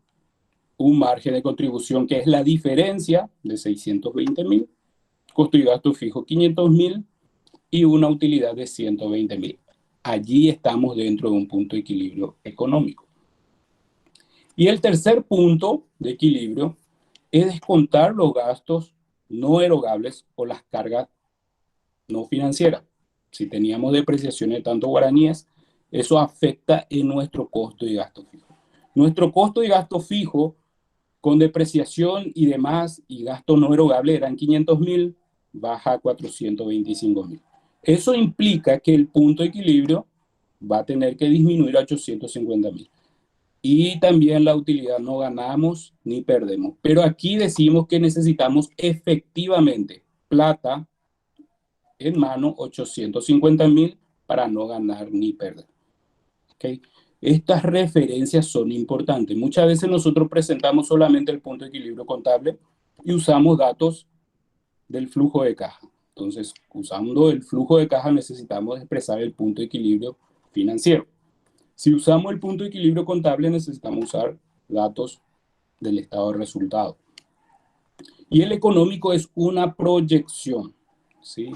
un margen de contribución que es la diferencia de 620.000, costo y gasto fijo 500.000 y una utilidad de 120.000. Allí estamos dentro de un punto de equilibrio económico. Y el tercer punto de equilibrio es descontar los gastos no erogables o las cargas no financieras. Si teníamos depreciaciones de tanto guaraníes, eso afecta en nuestro costo y gasto fijo. Nuestro costo y gasto fijo con depreciación y demás y gasto no erogable eran 500.000, baja a 425.000. Eso implica que el punto de equilibrio va a tener que disminuir a 850.000. Y también la utilidad no ganamos ni perdemos. Pero aquí decimos que necesitamos efectivamente plata en mano, 850.000, para no ganar ni perder. ¿Okay? Estas referencias son importantes. Muchas veces nosotros presentamos solamente el punto de equilibrio contable y usamos datos del flujo de caja. Entonces, usando el flujo de caja necesitamos expresar el punto de equilibrio financiero. Si usamos el punto de equilibrio contable necesitamos usar datos del estado de resultado. Y el económico es una proyección, ¿sí?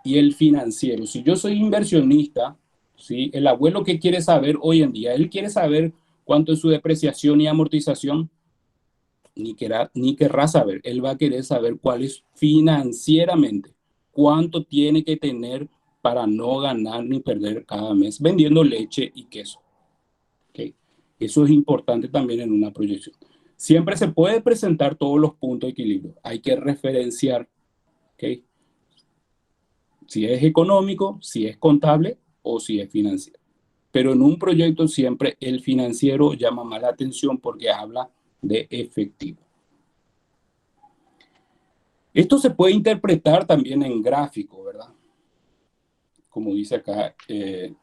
Y el financiero, si yo soy inversionista, ¿sí? El abuelo, ¿qué quiere saber hoy en día? Él quiere saber cuánto es su depreciación y amortización. Ni querrá saber. Él va a querer saber cuál es financieramente, cuánto tiene que tener para no ganar ni perder cada mes vendiendo leche y queso. ¿Okay? Eso es importante también en una proyección. Siempre se puede presentar todos los puntos de equilibrio. Hay que referenciar, ¿okay? Si es económico, si es contable o si es financiero. Pero en un proyecto siempre el financiero llama más la atención porque habla de efectivo. Esto se puede interpretar también en gráfico, ¿verdad? Como dice acá de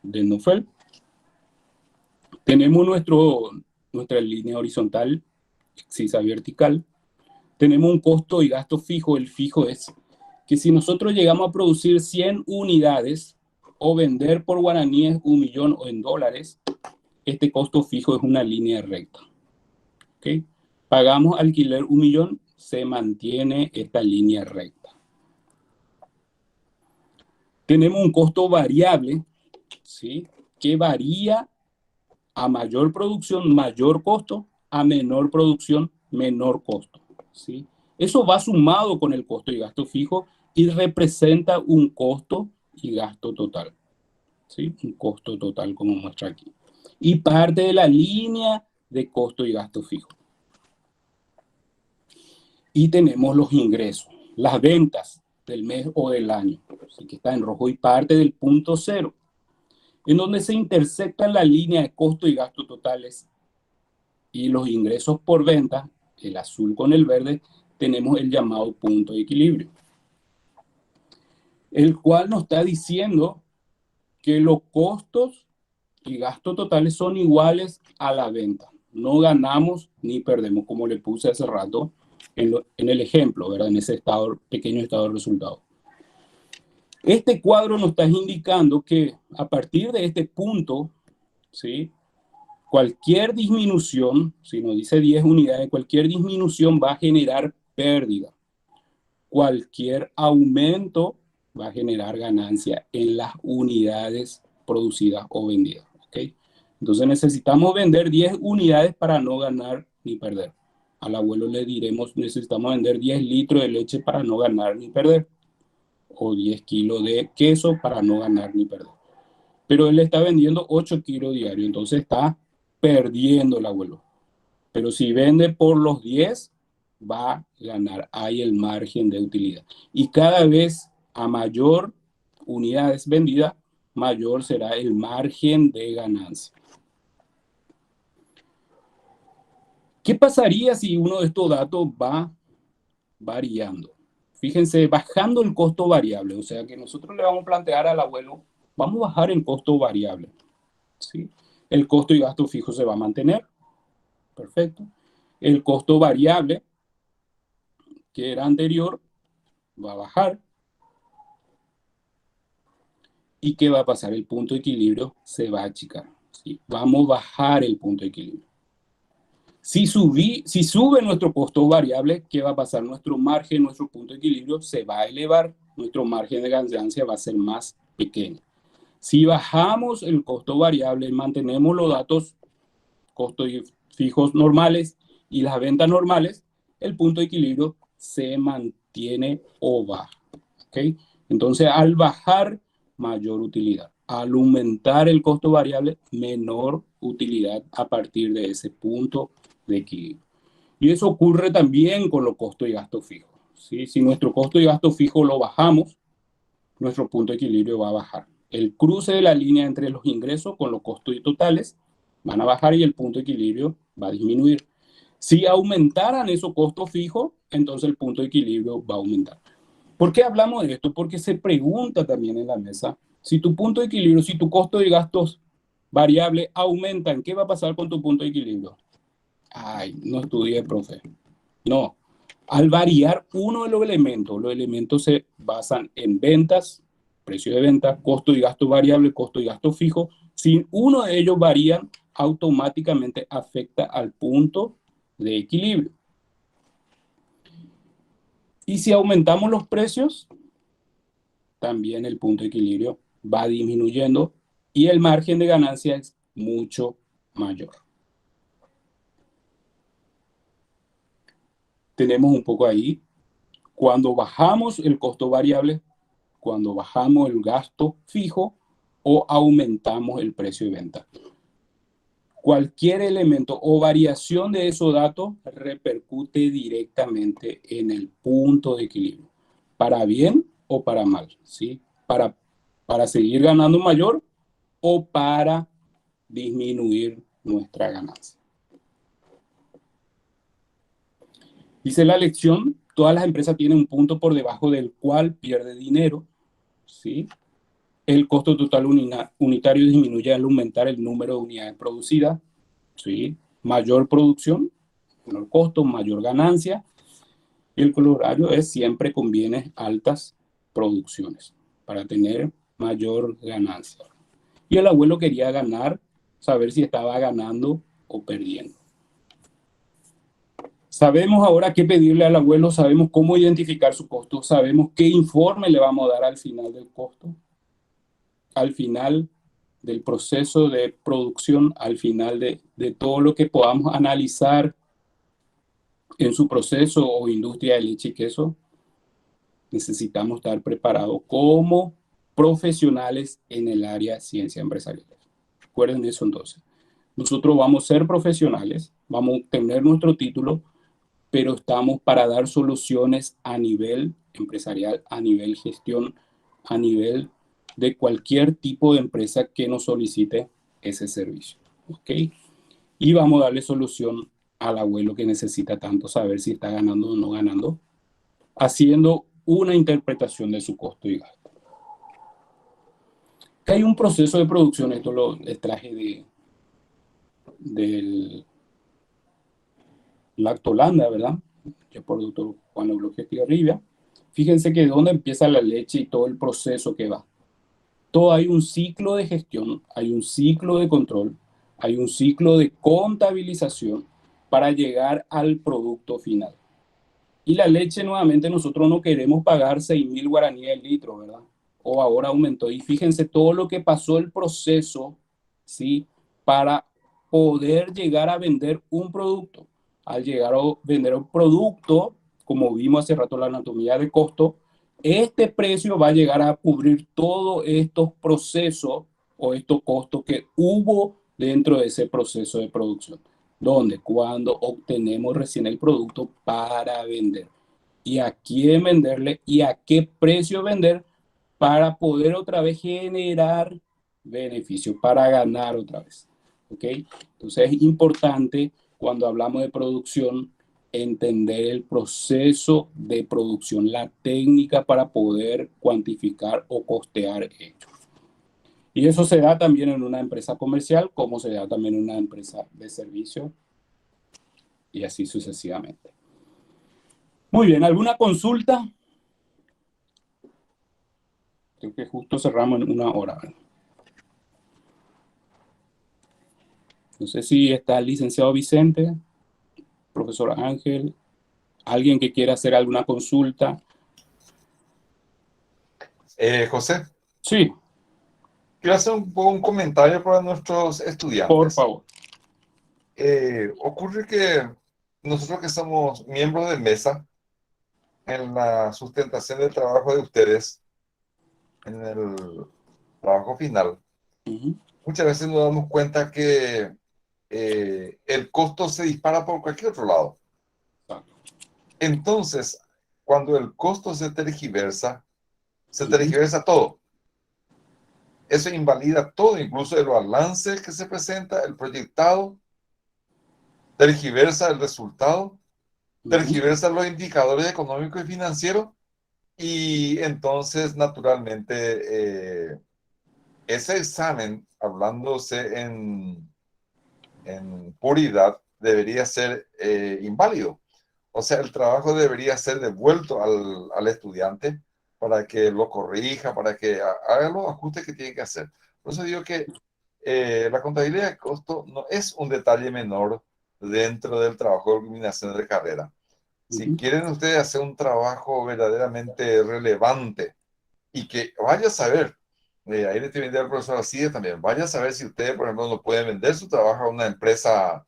Neufeld. Tenemos nuestra línea horizontal, excisa vertical. Tenemos un costo y gasto fijo. El fijo es que si nosotros llegamos a producir 100 unidades o vender por guaraníes 1 millón o en dólares, este costo fijo es una línea recta. ¿Okay? Pagamos alquiler 1 millón, se mantiene esta línea recta. Tenemos un costo variable, ¿sí? Que varía a mayor producción, mayor costo, a menor producción, menor costo, ¿sí? Eso va sumado con el costo y gasto fijo y representa un costo y gasto total, ¿sí? Un costo total como muestra aquí. Y parte de la línea de costo y gasto fijo. Y tenemos los ingresos, las ventas del mes o del año, así que está en rojo, y parte del punto cero, en donde se intersectan la línea de costo y gasto totales y los ingresos por venta, el azul con el verde, tenemos el llamado punto de equilibrio, el cual nos está diciendo que los costos y gastos totales son iguales a la venta. No ganamos ni perdemos, como le puse hace rato en el ejemplo, ¿verdad? En ese pequeño estado de resultado. Este cuadro nos está indicando que a partir de este punto, ¿sí? Cualquier disminución, si nos dice 10 unidades, cualquier disminución va a generar pérdida. Cualquier aumento va a generar ganancia en las unidades producidas o vendidas. ¿Okay? Entonces necesitamos vender 10 unidades para no ganar ni perder. Al abuelo le diremos, necesitamos vender 10 litros de leche para no ganar ni perder. O 10 kilos de queso para no ganar ni perder. Pero él está vendiendo 8 kilos diarios, entonces está perdiendo el abuelo. Pero si vende por los 10, va a ganar. Hay el margen de utilidad. Y cada vez a mayor unidades vendidas, mayor será el margen de ganancia. ¿Qué pasaría si uno de estos datos va variando? Fíjense, bajando el costo variable, o sea que nosotros le vamos a plantear al abuelo, vamos a bajar el costo variable, ¿sí? El costo y gasto fijo se va a mantener, perfecto. El costo variable, que era anterior, va a bajar. ¿Y qué va a pasar? El punto de equilibrio se va a achicar, ¿sí? Vamos a bajar el punto de equilibrio. Si sube nuestro costo variable, ¿qué va a pasar? Nuestro margen, nuestro punto de equilibrio se va a elevar, nuestro margen de ganancia va a ser más pequeño. Si bajamos el costo variable y mantenemos los datos, costos fijos normales y las ventas normales, el punto de equilibrio se mantiene o baja. ¿Okay? Entonces, al bajar, mayor utilidad. Al aumentar el costo variable, menor utilidad a partir de ese punto de equilibrio. Y eso ocurre también con los costos y gastos fijos. ¿Sí? Si nuestro costo y gasto fijo lo bajamos, nuestro punto de equilibrio va a bajar. El cruce de la línea entre los ingresos con los costos totales van a bajar y el punto de equilibrio va a disminuir. Si aumentaran esos costos fijos, entonces el punto de equilibrio va a aumentar. ¿Por qué hablamos de esto? Porque se pregunta también en la mesa, si tu punto de equilibrio, si tu costo de gastos variable aumentan, ¿qué va a pasar con tu punto de equilibrio? Ay, no estudié, profe. No. Al variar uno de los elementos se basan en ventas, precio de venta, costo y gasto variable, costo y gasto fijo. Si uno de ellos varía, automáticamente afecta al punto de equilibrio. Y si aumentamos los precios, también el punto de equilibrio va disminuyendo y el margen de ganancia es mucho mayor. Tenemos un poco ahí, cuando bajamos el costo variable, cuando bajamos el gasto fijo o aumentamos el precio de venta. Cualquier elemento o variación de esos datos repercute directamente en el punto de equilibrio, para bien o para mal, ¿sí? Para seguir ganando mayor o para disminuir nuestra ganancia. Dice la lección, todas las empresas tienen un punto por debajo del cual pierde dinero, ¿sí? El costo total unitario disminuye al aumentar el número de unidades producidas, ¿sí? Mayor producción, menor costo, mayor ganancia. Y el corolario es siempre conviene altas producciones para tener mayor ganancia. Y el abuelo quería ganar, saber si estaba ganando o perdiendo. Sabemos ahora qué pedirle al abuelo, sabemos cómo identificar su costo, sabemos qué informe le vamos a dar al final del costo, al final del proceso de producción, al final de todo lo que podamos analizar en su proceso o industria de leche y queso. Necesitamos estar preparados como profesionales en el área de ciencia empresarial. Recuerden eso entonces. Nosotros vamos a ser profesionales, vamos a obtener nuestro título, pero estamos para dar soluciones a nivel empresarial, a nivel gestión, a nivel de cualquier tipo de empresa que nos solicite ese servicio. ¿Ok? Y vamos a darle solución al abuelo que necesita tanto saber si está ganando o no ganando, haciendo una interpretación de su costo y gasto. Que hay un proceso de producción, esto lo traje del Lactolanda, ¿verdad? Que por el doctor Juan Eulogio Estigarribia. Fíjense que de dónde empieza la leche y todo el proceso que va. Todo hay un ciclo de gestión, hay un ciclo de control, hay un ciclo de contabilización para llegar al producto final. Y la leche, nuevamente, nosotros no queremos pagar 6.000 guaraníes el litro, ¿verdad? O ahora aumentó. Y fíjense todo lo que pasó el proceso, ¿sí? Para poder llegar a vender un producto. Al llegar a vender un producto, como vimos hace rato la anatomía de costo, este precio va a llegar a cubrir todos estos procesos o estos costos que hubo dentro de ese proceso de producción. ¿Dónde? Cuando obtenemos recién el producto para vender. Y a quién venderle y a qué precio vender para poder otra vez generar beneficio, para ganar otra vez. ¿Ok? Entonces es importante cuando hablamos de producción entender el proceso de producción, la técnica para poder cuantificar o costear ello. Y eso se da también en una empresa comercial, como se da también en una empresa de servicio, y así sucesivamente. Muy bien, ¿alguna consulta? Creo que justo cerramos en 1 hora. No sé si está el licenciado Vicente, profesor Ángel, alguien que quiera hacer alguna consulta. José, Sí, quiero hacer un comentario para nuestros estudiantes. por favor. Ocurre que nosotros que somos miembros de mesa, en la sustentación del trabajo de ustedes, en el trabajo final, Ujú. muchas veces nos damos cuenta que el costo se dispara por cualquier otro lado. Entonces, cuando el costo se tergiversa todo. Eso invalida todo, incluso el balance que se presenta, el proyectado, tergiversa el resultado, tergiversa los indicadores económicos y financieros, y entonces, naturalmente, ese examen, hablándose en puridad, debería ser inválido. O sea, el trabajo debería ser devuelto al estudiante para que lo corrija, para que haga los ajustes que tiene que hacer. Por eso digo que la contabilidad de costo no es un detalle menor dentro del trabajo de eliminación de carrera. Si quieren ustedes hacer un trabajo verdaderamente relevante y que vaya a saber, ahí le estoy viendo al profesor Alcides también, vaya a saber si ustedes, por ejemplo, no pueden vender su trabajo a una empresa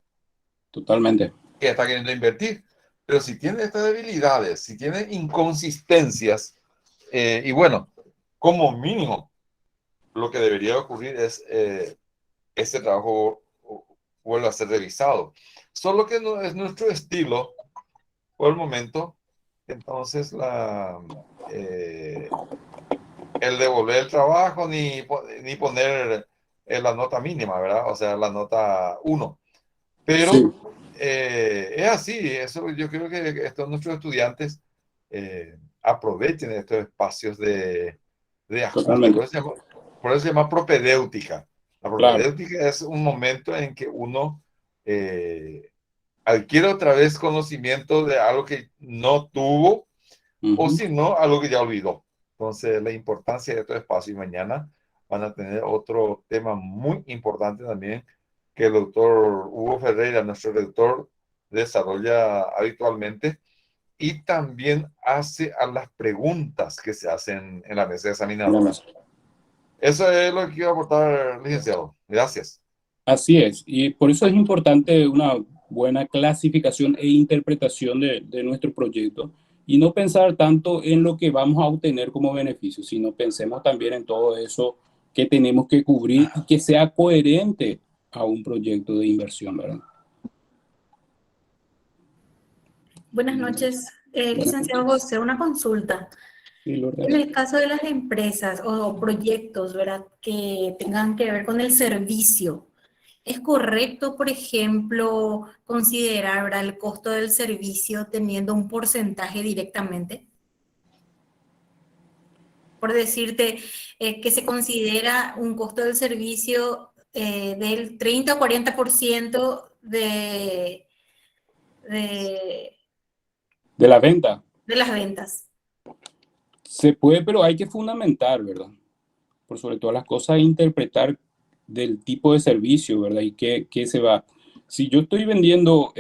Totalmente. que está queriendo invertir. Pero si tiene estas debilidades, si tiene inconsistencias, y bueno, como mínimo, lo que debería ocurrir es este trabajo vuelva a ser revisado. Solo que no es nuestro estilo por el momento. Entonces, el devolver el trabajo ni poner la nota mínima, ¿verdad? O sea, la nota 1. Pero Sí, es así, eso yo creo que estos nuestros estudiantes aprovechen estos espacios de ajuste. totalmente. Por eso se llama propedéutica. La Claro. propedéutica es un momento en que uno adquiere otra vez conocimiento de algo que no tuvo, o Ujú. si no, algo que ya olvidó. Entonces, la importancia de estos espacios, y mañana van a tener otro tema muy importante también, que el doctor Hugo Ferreira, nuestro rector, desarrolla habitualmente, y también hace a las preguntas que se hacen en la mesa examinadora. Eso es lo que quiero aportar, licenciado. Gracias. Así es, y por eso es importante una buena clasificación e interpretación de nuestro proyecto y no pensar tanto en lo que vamos a obtener como beneficio, sino pensemos también en todo eso que tenemos que cubrir y que sea coherente a un proyecto de inversión, ¿verdad? Buenas noches, Buenas licenciado noches. José, una consulta. Sí, En Lourdes. el caso de las empresas o proyectos, ¿verdad?, que tengan que ver con el servicio, ¿es correcto, por ejemplo, considerar, ¿verdad?, el costo del servicio teniendo un porcentaje directamente? Por decirte, que se considera un costo del servicio del 30 o 40% de, De la venta. de las ventas. Se puede, pero hay que fundamentar, ¿verdad? Por sobre todas las cosas, interpretar del tipo de servicio, ¿verdad? Y qué se va. Si yo estoy vendiendo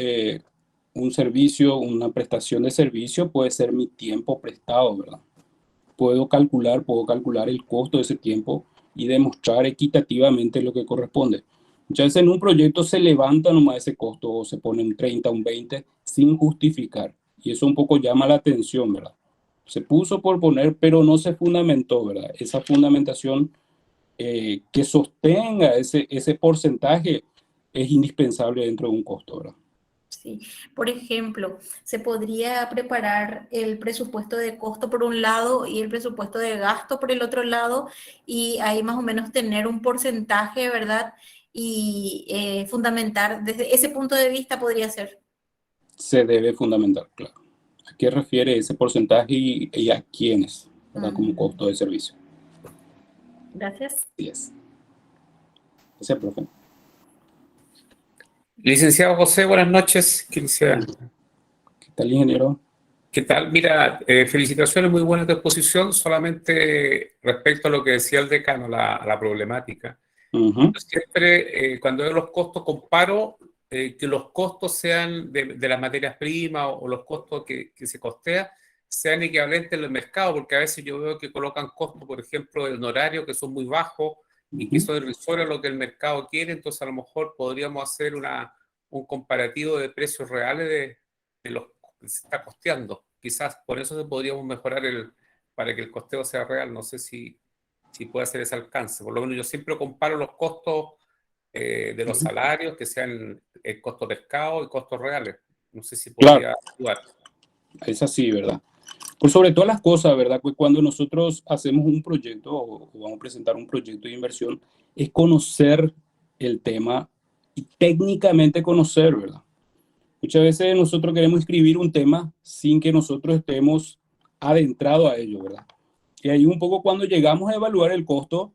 un servicio, una prestación de servicio, puede ser mi tiempo prestado, ¿verdad? Puedo calcular el costo de ese tiempo y demostrar equitativamente lo que corresponde. Muchas veces en un proyecto se levanta nomás ese costo o se pone un 30, un 20 sin justificar. Y eso un poco llama la atención, ¿verdad? Se puso por poner, pero no se fundamentó, ¿verdad? Esa fundamentación que sostenga ese porcentaje es indispensable dentro de un costo, ¿verdad? Sí. Por ejemplo, se podría preparar el presupuesto de costo por un lado y el presupuesto de gasto por el otro lado y ahí más o menos tener un porcentaje, ¿verdad? Y fundamentar desde ese punto de vista podría ser. Se debe fundamentar, claro. ¿A qué refiere ese porcentaje y a quiénes, ¿verdad? Como costo de servicio. Gracias. Yes. Ese profe. Licenciado José, buenas noches. ¿Qué tal, ingeniero? ¿Qué tal? Mira, felicitaciones, muy buena tu exposición. Solamente respecto a lo que decía el decano, la problemática. Siempre, cuando veo los costos, comparo que los costos sean de las materias primas o los costos que se costea sean equivalentes en el mercado, porque a veces yo veo que colocan costos, por ejemplo, de honorario que son muy bajos y que son irrisorios a lo que el mercado quiere. Entonces, a lo mejor podríamos hacer un comparativo de precios reales que se está costeando. Quizás por eso podríamos mejorar para que el costeo sea real. No sé si puede hacer ese alcance. Por lo menos yo siempre comparo los costos de los salarios, que sean el costo pescado y costos reales. No sé si podría ayudar. Es así, ¿verdad? Por sobre todas las cosas, ¿verdad? Pues cuando nosotros hacemos un proyecto o vamos a presentar un proyecto de inversión, es conocer el tema y técnicamente conocer, ¿verdad? Muchas veces nosotros queremos escribir un tema sin que nosotros estemos adentrados a ello, ¿verdad? Y ahí un poco cuando llegamos a evaluar el costo,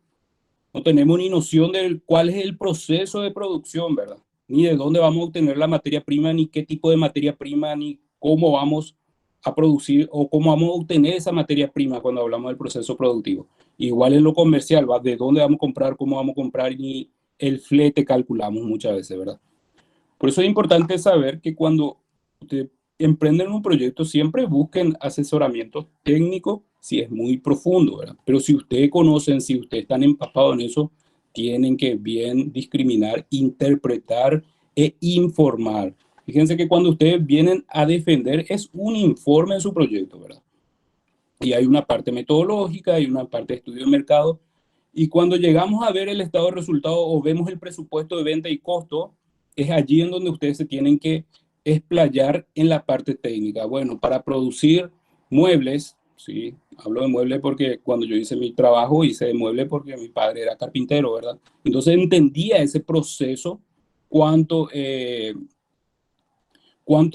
no tenemos ni noción de cuál es el proceso de producción, ¿verdad? Ni de dónde vamos a obtener la materia prima, ni qué tipo de materia prima, ni cómo vamos a producir o cómo vamos a obtener esa materia prima cuando hablamos del proceso productivo. Igual en lo comercial, ¿va? De dónde vamos a comprar, cómo vamos a comprar, y el flete calculamos muchas veces, ¿verdad? Por eso es importante saber que cuando usted emprenden un proyecto, siempre busquen asesoramiento técnico si es muy profundo, ¿verdad? Pero si ustedes conocen, si ustedes están empapados en eso, tienen que bien discriminar, interpretar e informar. Fíjense que cuando ustedes vienen a defender, es un informe en su proyecto, ¿verdad? Y hay una parte metodológica, hay una parte de estudio de mercado. Y cuando llegamos a ver el estado de resultados o vemos el presupuesto de venta y costo, es allí en donde ustedes se tienen que explayar en la parte técnica. Bueno, para producir muebles, sí, hablo de muebles porque cuando yo hice mi trabajo, hice de muebles porque mi padre era carpintero, ¿verdad? Entonces entendía ese proceso, cuánto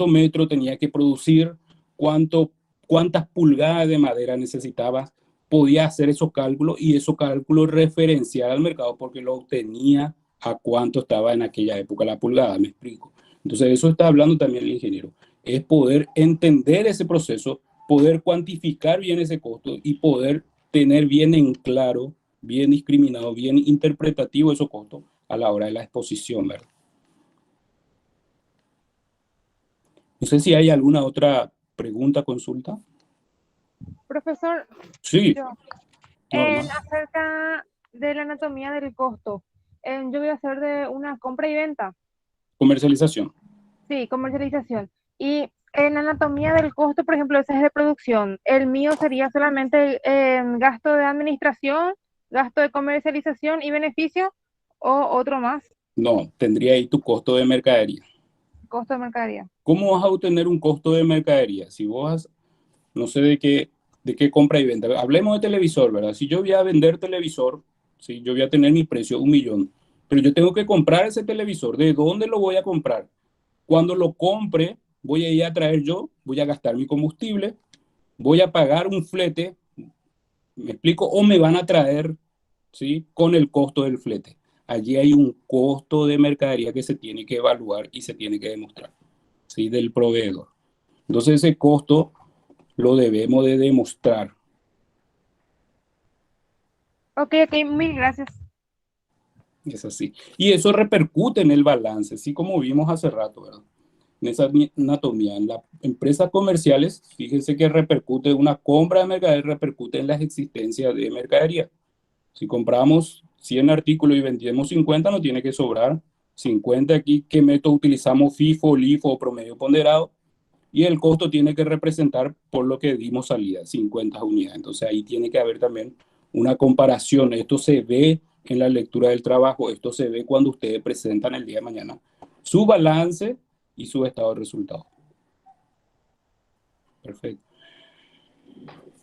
metro tenía que producir, cuántas pulgadas de madera necesitaba, podía hacer esos cálculos y esos cálculos referenciar al mercado porque lo obtenía a cuánto estaba en aquella época la pulgada, me explico. Entonces eso está hablando también el ingeniero, es poder entender ese proceso, poder cuantificar bien ese costo y poder tener bien en claro, bien discriminado, bien interpretativo esos costos a la hora de la exposición, ¿verdad? No sé si hay alguna otra pregunta, consulta. Profesor, Sí. acerca de la anatomía del costo, yo voy a hacer de una compra y venta. Comercialización. Sí, comercialización. Y en anatomía del costo, por ejemplo, ese es de producción. El mío sería solamente gasto de administración, gasto de comercialización y beneficio, o otro más. No, tendría ahí tu costo de mercadería. Costo de mercadería. ¿Cómo vas a obtener un costo de mercadería? Si vos no sé de qué compra y venta. Hablemos de televisor, ¿verdad? Si yo voy a vender televisor, si yo voy a tener mi precio 1 millón, pero yo tengo que comprar ese televisor. ¿De dónde lo voy a comprar? Cuando lo compre, voy a ir a traer yo, voy a gastar mi combustible, voy a pagar un flete, ¿me explico? O me van a traer, ¿sí? Con el costo del flete. Allí hay un costo de mercadería que se tiene que evaluar y se tiene que demostrar, ¿sí? Del proveedor. Entonces ese costo lo debemos de demostrar. Ok, mil gracias. Es así. Y eso repercute en el balance, así como vimos hace rato, ¿verdad? En esa anatomía. En las empresas comerciales, fíjense que repercute una compra de mercadería, repercute en las existencias de mercadería. Si compramos 100 artículos y vendemos 50, no tiene que sobrar 50 aquí. ¿Qué método utilizamos? FIFO, LIFO o promedio ponderado. Y el costo tiene que representar por lo que dimos salida, 50 unidades. Entonces ahí tiene que haber también una comparación. Esto se ve en la lectura del trabajo, esto se ve cuando ustedes presentan el día de mañana su balance y su estado de resultados. Perfecto.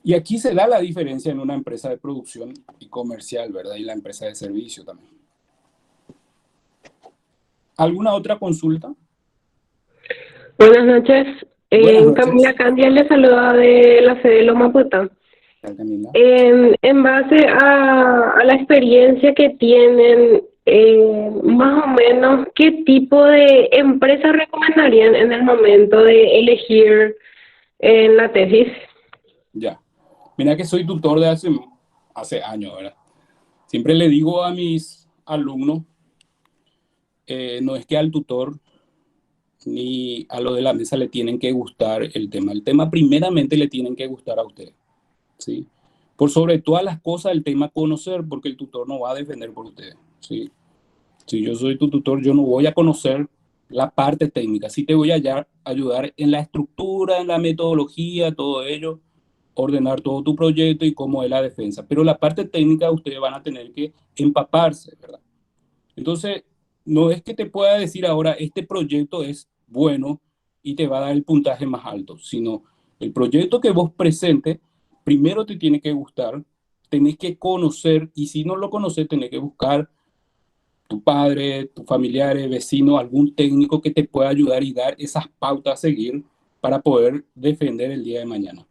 Y aquí se da la diferencia en una empresa de producción y comercial, ¿verdad? Y la empresa de servicio también. ¿Alguna otra consulta? Buenas noches. Buenas noches. Camila Candia le saluda de la sede de Loma Puta. En base a la experiencia que tienen, más o menos, ¿qué tipo de empresa recomendarían en el momento de elegir en la tesis? Ya. Mira que soy tutor de hace años, ¿verdad? Siempre le digo a mis alumnos, no es que al tutor ni a lo de la mesa le tienen que gustar el tema. El tema primeramente le tienen que gustar a usted, ¿sí? Por sobre todas las cosas, el tema conocer, porque el tutor no va a defender por usted, ¿sí? Si yo soy tu tutor, yo no voy a conocer la parte técnica. Sí te voy a ayudar en la estructura, en la metodología, todo ello, ordenar todo tu proyecto y cómo es la defensa. Pero la parte técnica ustedes van a tener que empaparse, ¿verdad? Entonces, no es que te pueda decir ahora, este proyecto es bueno y te va a dar el puntaje más alto, sino el proyecto que vos presentes, primero te tiene que gustar, tenés que conocer, y si no lo conoces, tenés que buscar tu padre, tus familiares, vecinos, algún técnico que te pueda ayudar y dar esas pautas a seguir para poder defender el día de mañana.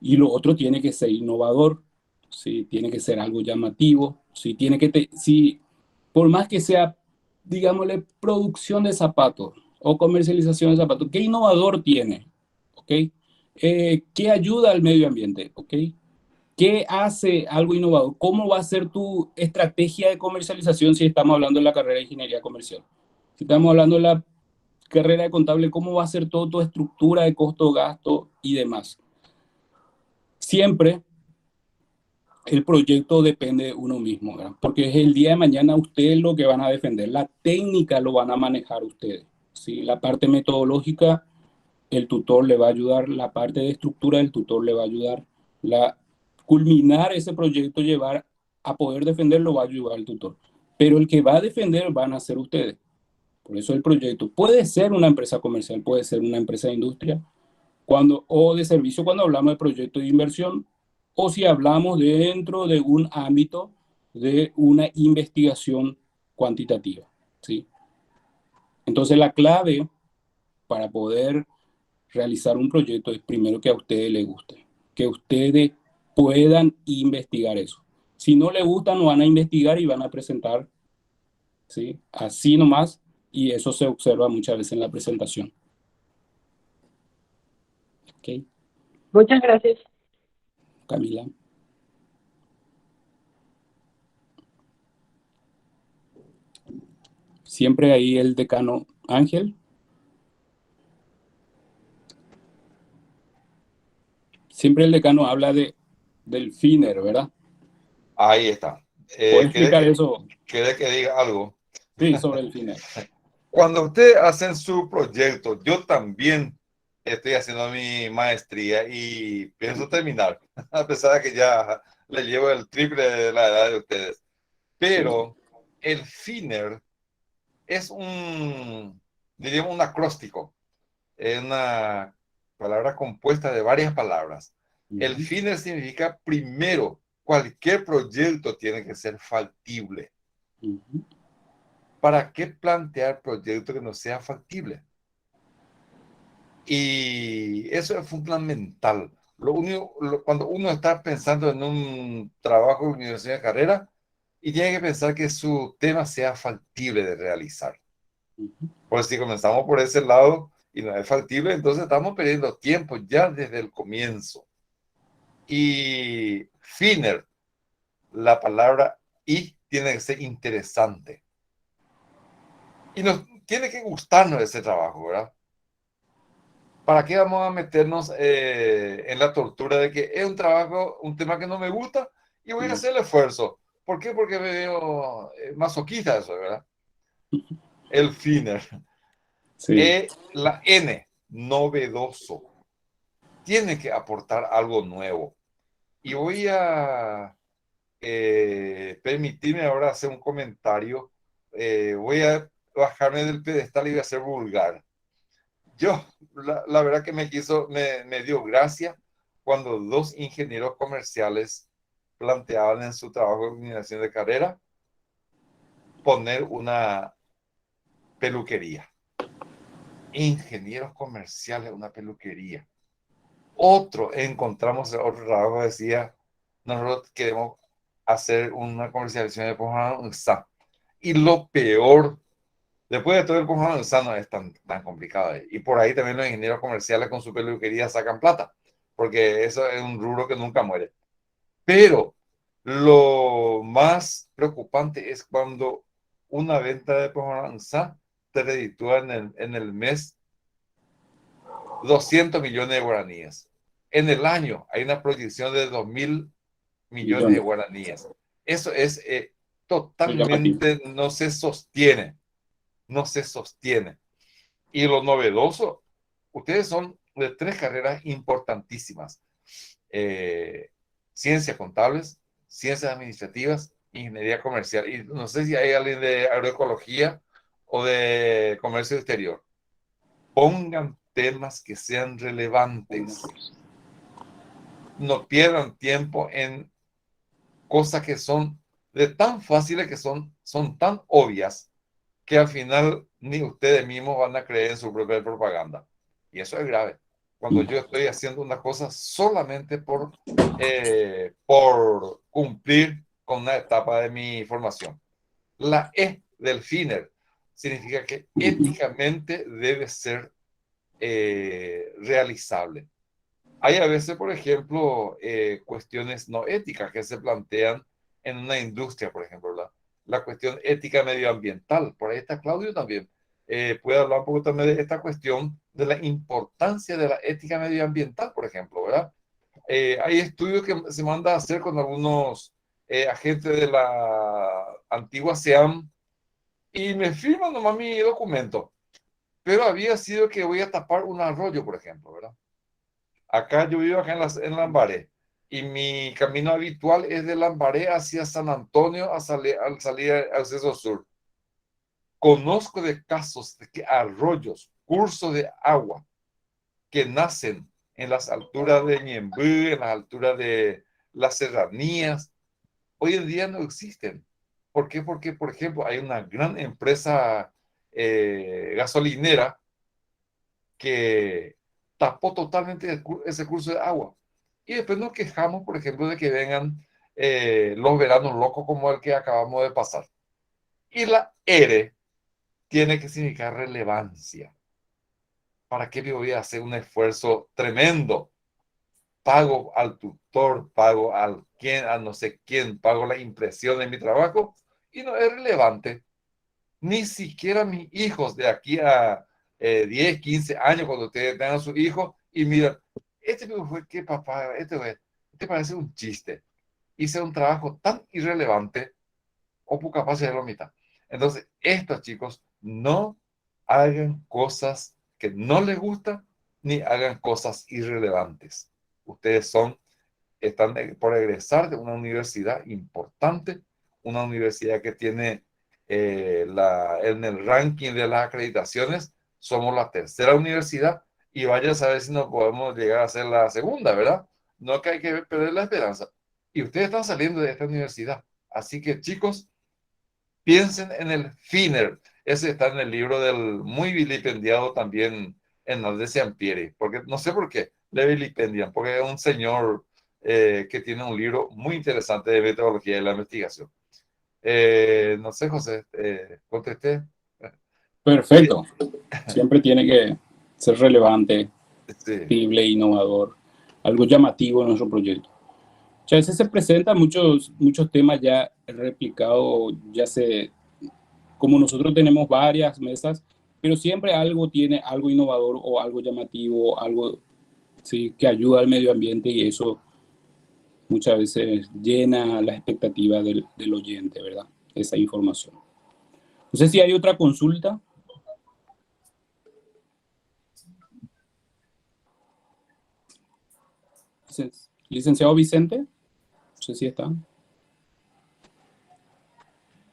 Y lo otro tiene que ser innovador, ¿sí? Tiene que ser algo llamativo, ¿sí? Sí, por más que sea, digámosle, producción de zapatos o comercialización de zapatos, ¿qué innovador tiene? ¿Ok? ¿Qué ayuda al medio ambiente? ¿Ok? ¿Qué hace algo innovador? ¿Cómo va a ser tu estrategia de comercialización si estamos hablando de la carrera de ingeniería comercial? Si estamos hablando de la carrera de contable, ¿cómo va a ser toda tu estructura de costo, gasto y demás? Siempre el proyecto depende de uno mismo, ¿verdad? Porque es el día de mañana ustedes lo que van a defender, la técnica lo van a manejar ustedes, ¿sí? La parte metodológica, el tutor le va a ayudar, la parte de estructura, el tutor le va a ayudar, culminar ese proyecto, llevar a poder defenderlo va a ayudar el tutor. Pero el que va a defender van a ser ustedes. Por eso el proyecto puede ser una empresa comercial, puede ser una empresa de industria, o de servicio cuando hablamos de proyecto de inversión, o si hablamos dentro de un ámbito de una investigación cuantitativa, ¿sí? Entonces la clave para poder realizar un proyecto es primero que a ustedes les guste, que ustedes puedan investigar eso. Si no les gusta, no van a investigar y van a presentar, ¿sí? Así nomás, y eso se observa muchas veces en la presentación. ¿Ok? Muchas gracias. Camila. Siempre ahí el decano Ángel. Siempre el decano habla del FINER, ¿verdad? Ahí está. ¿Puedes explicar eso? ¿Quiere que diga algo? Sí, sobre el FINER. Cuando ustedes hacen su proyecto, yo también estoy haciendo mi maestría y pienso terminar, a pesar de que ya le llevo el triple de la edad de ustedes. Pero el FINER es diríamos, un acróstico, es una palabra compuesta de varias palabras. El FINER significa, primero, cualquier proyecto tiene que ser factible. ¿Para qué plantear proyectos que no sea factible? Y eso es fundamental. Cuando uno está pensando en un trabajo de universidad de carrera, y tiene que pensar que su tema sea factible de realizar. Pues si comenzamos por ese lado y no es factible, entonces estamos perdiendo tiempo ya desde el comienzo. Y FINER, la palabra "y" tiene que ser interesante. Y nos tiene que gustarnos ese trabajo, ¿verdad? ¿Para qué vamos a meternos en la tortura de que es un trabajo, un tema que no me gusta y voy a hacer el esfuerzo? ¿Por qué? Porque me veo masoquista eso, ¿verdad? El FINER. Sí. La N, novedoso. Tiene que aportar algo nuevo. Y voy a permitirme ahora hacer un comentario. Voy a bajarme del pedestal y voy a ser vulgar. Yo, la verdad que me dio gracia cuando dos ingenieros comerciales planteaban en su trabajo de combinación de carrera poner una peluquería. Ingenieros comerciales, una peluquería. Encontramos otro trabajo que decía, nosotros queremos hacer una comercialización de posgrado. Y lo peor, después de todo el posgrado no es tan complicado. Y por ahí también los ingenieros comerciales con su peluquería sacan plata, porque eso es un rubro que nunca muere. Pero lo más preocupante es cuando una venta de posgrado te reditúa en el mes 200 millones de guaraníes. En el año hay una proyección de 2.000 millones de guaraníes. Eso es totalmente, no se sostiene. Y lo novedoso, ustedes son de 3 carreras importantísimas. Ciencias contables, ciencias administrativas, ingeniería comercial. Y no sé si hay alguien de agroecología o de comercio exterior. Pongan temas que sean relevantes. No pierdan tiempo en cosas que son de tan fáciles, que son tan obvias, que al final ni ustedes mismos van a creer en su propia propaganda. Y eso es grave. Cuando yo estoy haciendo una cosa solamente por cumplir con una etapa de mi formación. La E del FINER significa que éticamente debe ser realizable. Hay a veces, por ejemplo, cuestiones no éticas que se plantean en una industria, por ejemplo, la cuestión ética medioambiental. Por ahí está Claudio también. Puede hablar un poco también de esta cuestión de la importancia de la ética medioambiental, por ejemplo, ¿verdad? Hay estudios que se mandan a hacer con algunos agentes de la antigua SEAM y me firman nomás mi documento. Pero había sido que voy a tapar un arroyo, por ejemplo, ¿verdad? Acá yo vivo acá en Lambaré y mi camino habitual es de Lambaré hacia San Antonio al salir al Acceso Sur. Conozco de casos de que arroyos, cursos de agua que nacen en las alturas de Ñembú, en las alturas de las serranías, hoy en día no existen. ¿Por qué? Porque, por ejemplo, hay una gran empresa gasolinera que tapó totalmente ese curso de agua. Y después nos quejamos, por ejemplo, de que vengan los veranos locos como el que acabamos de pasar. Y la R tiene que significar relevancia. ¿Para qué me voy a hacer un esfuerzo tremendo? Pago al tutor, pago a no sé quién, pago la impresión de mi trabajo y no es relevante. Ni siquiera mis hijos de aquí a 10, 15 años, cuando ustedes tengan a su hijo y miran, fue que papá, te parece un chiste. Hice un trabajo tan irrelevante o capaz de la mitad. Entonces, estos chicos no hagan cosas que no les gustan ni hagan cosas irrelevantes. Ustedes están por egresar de una universidad importante, una universidad que tiene en el ranking de las acreditaciones, somos la 3ª universidad y vaya a saber si no podemos llegar a ser la 2ª, ¿verdad? No que hay que perder la esperanza. Y ustedes están saliendo de esta universidad. Así que, chicos, piensen en el FINER. Ese está en el libro del muy vilipendiado también Hernández Ampieri, porque no sé por qué le vilipendian, porque es un señor que tiene un libro muy interesante de metodología de la investigación. No sé, José, contesté. Perfecto. Siempre tiene que ser relevante, factible, innovador, algo llamativo en nuestro proyecto. A veces se presentan muchos temas ya replicados, como nosotros tenemos varias mesas, pero siempre algo tiene algo innovador o algo llamativo, algo sí, que ayuda al medio ambiente, y eso muchas veces llena la expectativa del oyente, ¿verdad? Esa información. No sé si hay otra consulta. Licenciado Vicente, no sé si está.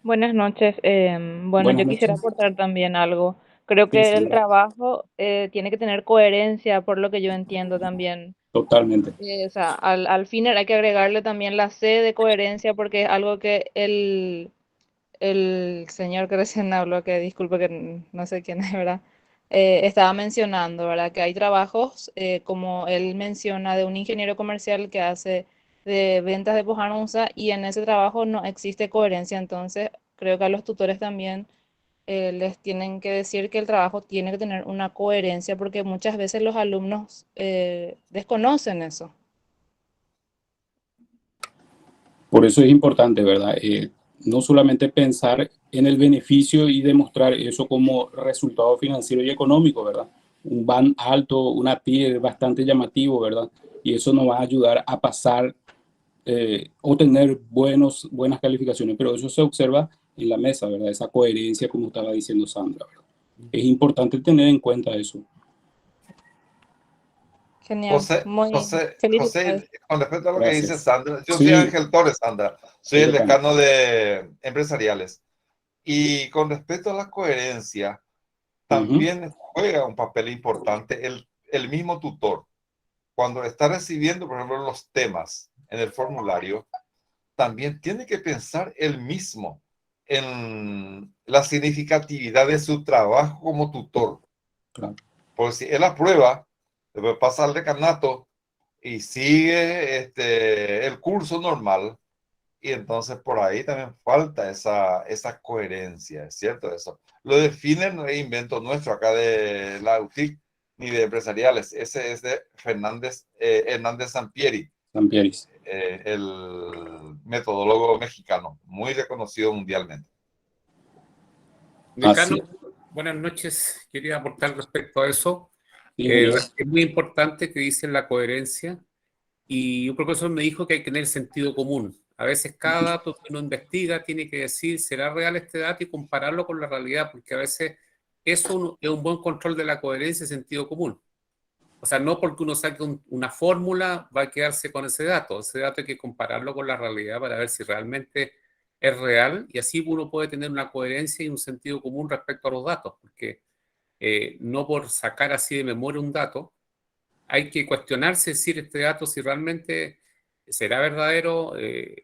Buenas noches. Yo quisiera aportar también algo. Creo que el trabajo tiene que tener coherencia, por lo que yo entiendo también. Totalmente. O sea, al FINER hay que agregarle también la C de coherencia, porque es algo que el señor que recién habló, que disculpe que no sé quién es, ¿verdad? Estaba mencionando, ¿verdad? Que hay trabajos, como él menciona, de un ingeniero comercial que hace de ventas de pujanza, y en ese trabajo no existe coherencia. Entonces, creo que a los tutores también les tienen que decir que el trabajo tiene que tener una coherencia, porque muchas veces los alumnos desconocen eso. Por eso es importante, ¿verdad? No solamente pensar en el beneficio y demostrar eso como resultado financiero y económico, ¿verdad? Un BAN alto, una TIR bastante llamativo, ¿verdad? Y eso nos va a ayudar a pasar o tener buenas calificaciones, pero eso se observa en la mesa, ¿verdad? Esa coherencia, como estaba diciendo Sandra, ¿verdad? Es importante tener en cuenta eso. Genial. José, Felicidades. con respecto a lo Gracias. que dice Sandra, yo Sí. soy Ángel Torres, Sandra, soy el Decano. decano de empresariales. Y con respecto a la coherencia, también juega un papel importante el mismo tutor. Cuando está recibiendo, por ejemplo, los temas en el formulario, también tiene que pensar él mismo en la significatividad de su trabajo como tutor. Claro. Porque si él aprueba, después pasa al decanato y sigue el curso normal, y entonces por ahí también falta esa coherencia, ¿es cierto eso? Lo define, no es invento nuestro acá de la UTIC ni de empresariales, ese es de Hernández Sampieri, Sampieris. el metodólogo mexicano, muy reconocido mundialmente. Decano, buenas noches. Quería aportar respecto a eso. Es muy importante que dicen la coherencia, y un profesor me dijo que hay que tener sentido común. A veces cada dato que uno investiga tiene que decir, ¿será real este dato? Y compararlo con la realidad, porque a veces eso es un buen control de la coherencia y sentido común. O sea, no porque uno saque una fórmula va a quedarse con ese dato. Ese dato hay que compararlo con la realidad para ver si realmente es real, y así uno puede tener una coherencia y un sentido común respecto a los datos, porque no por sacar así de memoria un dato, hay que cuestionarse, decir este dato si realmente será verdadero,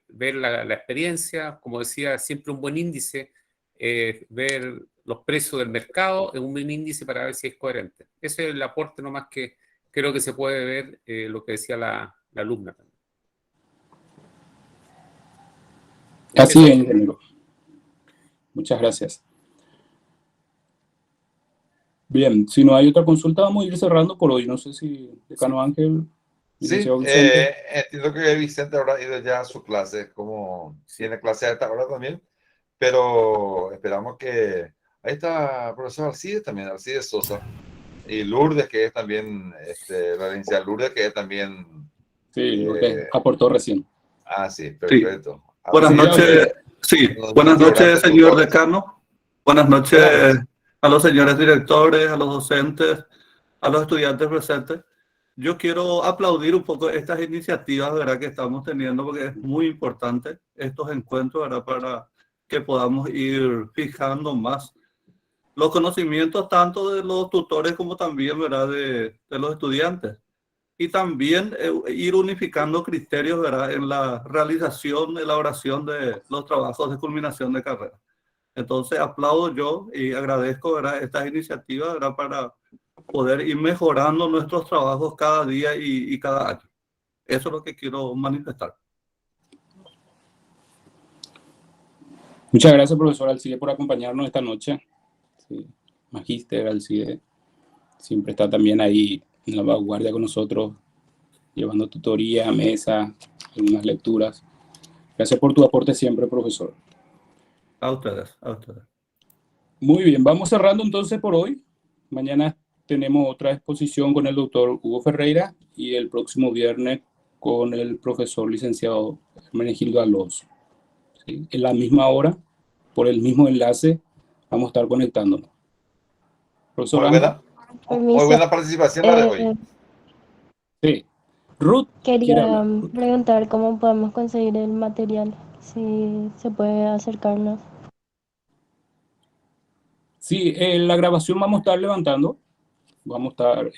ver la experiencia, como decía, siempre un buen índice, ver los precios del mercado, es un buen índice para ver si es coherente. Ese es el aporte nomás que creo que se puede ver, lo que decía la alumna también. Así es, ingeniero. Muchas gracias. Bien, si no hay otra consulta, vamos a ir cerrando por hoy. No sé si decano Ángel, licenciado Vicente. Entiendo que Vicente habrá ido ya a su clase, como tiene clase a esta hora también, pero esperamos que... Ahí está profesor Alcides también, Alcides Sosa, y Lourdes, que es también, la licenciada Lourdes, que es también... Sí, Lourdes aportó recién. Ah, sí, perfecto. Sí. Buenas noches, buenas noches, señor decano. Buenas noches a los señores directores, a los docentes, a los estudiantes presentes. Yo quiero aplaudir un poco estas iniciativas, ¿verdad?, que estamos teniendo, porque es muy importante estos encuentros, ¿verdad?, para que podamos ir fijando más los conocimientos tanto de los tutores como también, ¿verdad?, de los estudiantes. Y también ir unificando criterios, ¿verdad?, en la realización, elaboración de los trabajos de culminación de carrera. Entonces aplaudo yo y agradezco, ¿verdad?, estas iniciativas, ¿verdad?, para poder ir mejorando nuestros trabajos cada día y cada año. Eso es lo que quiero manifestar. Muchas gracias, profesor Alcide, por acompañarnos esta noche. Sí, Magíster Alcide siempre está también ahí en la vanguardia con nosotros, llevando tutoría, mesa, algunas lecturas. Gracias por tu aporte siempre, profesor. A ustedes, a ustedes. Muy bien, vamos cerrando entonces por hoy. Mañana tenemos otra exposición con el doctor Hugo Ferreira y el próximo viernes con el profesor licenciado Hermenegildo Alonso. ¿Sí? En la misma hora, por el mismo enlace, vamos a estar conectándonos. Profesor muy buena participación la de hoy. Sí. Ruth. Quería preguntar cómo podemos conseguir el material, si se puede acercarnos. Sí, la grabación vamos a estar levantando, vamos a estar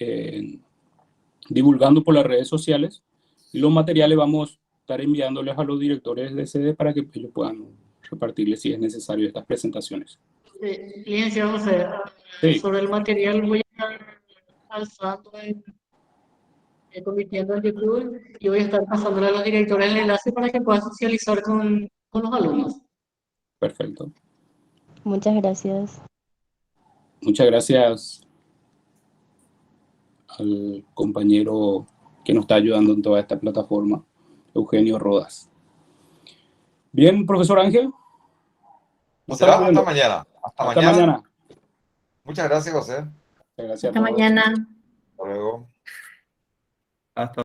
divulgando por las redes sociales, y los materiales vamos a estar enviándoles a los directores de sede para que ellos puedan repartirles si es necesario estas presentaciones. Licenciado José, sobre el material voy a estar alzando convirtiendo en YouTube, y voy a estar pasándole a los directores el enlace para que puedan socializar con los alumnos. Perfecto. Muchas gracias. Muchas gracias al compañero que nos está ayudando en toda esta plataforma, Eugenio Rodas. Bien, profesor Ángel. Hasta mañana. Hasta mañana. Muchas gracias, José. Muchas gracias. Hasta mañana. Hasta luego. Hasta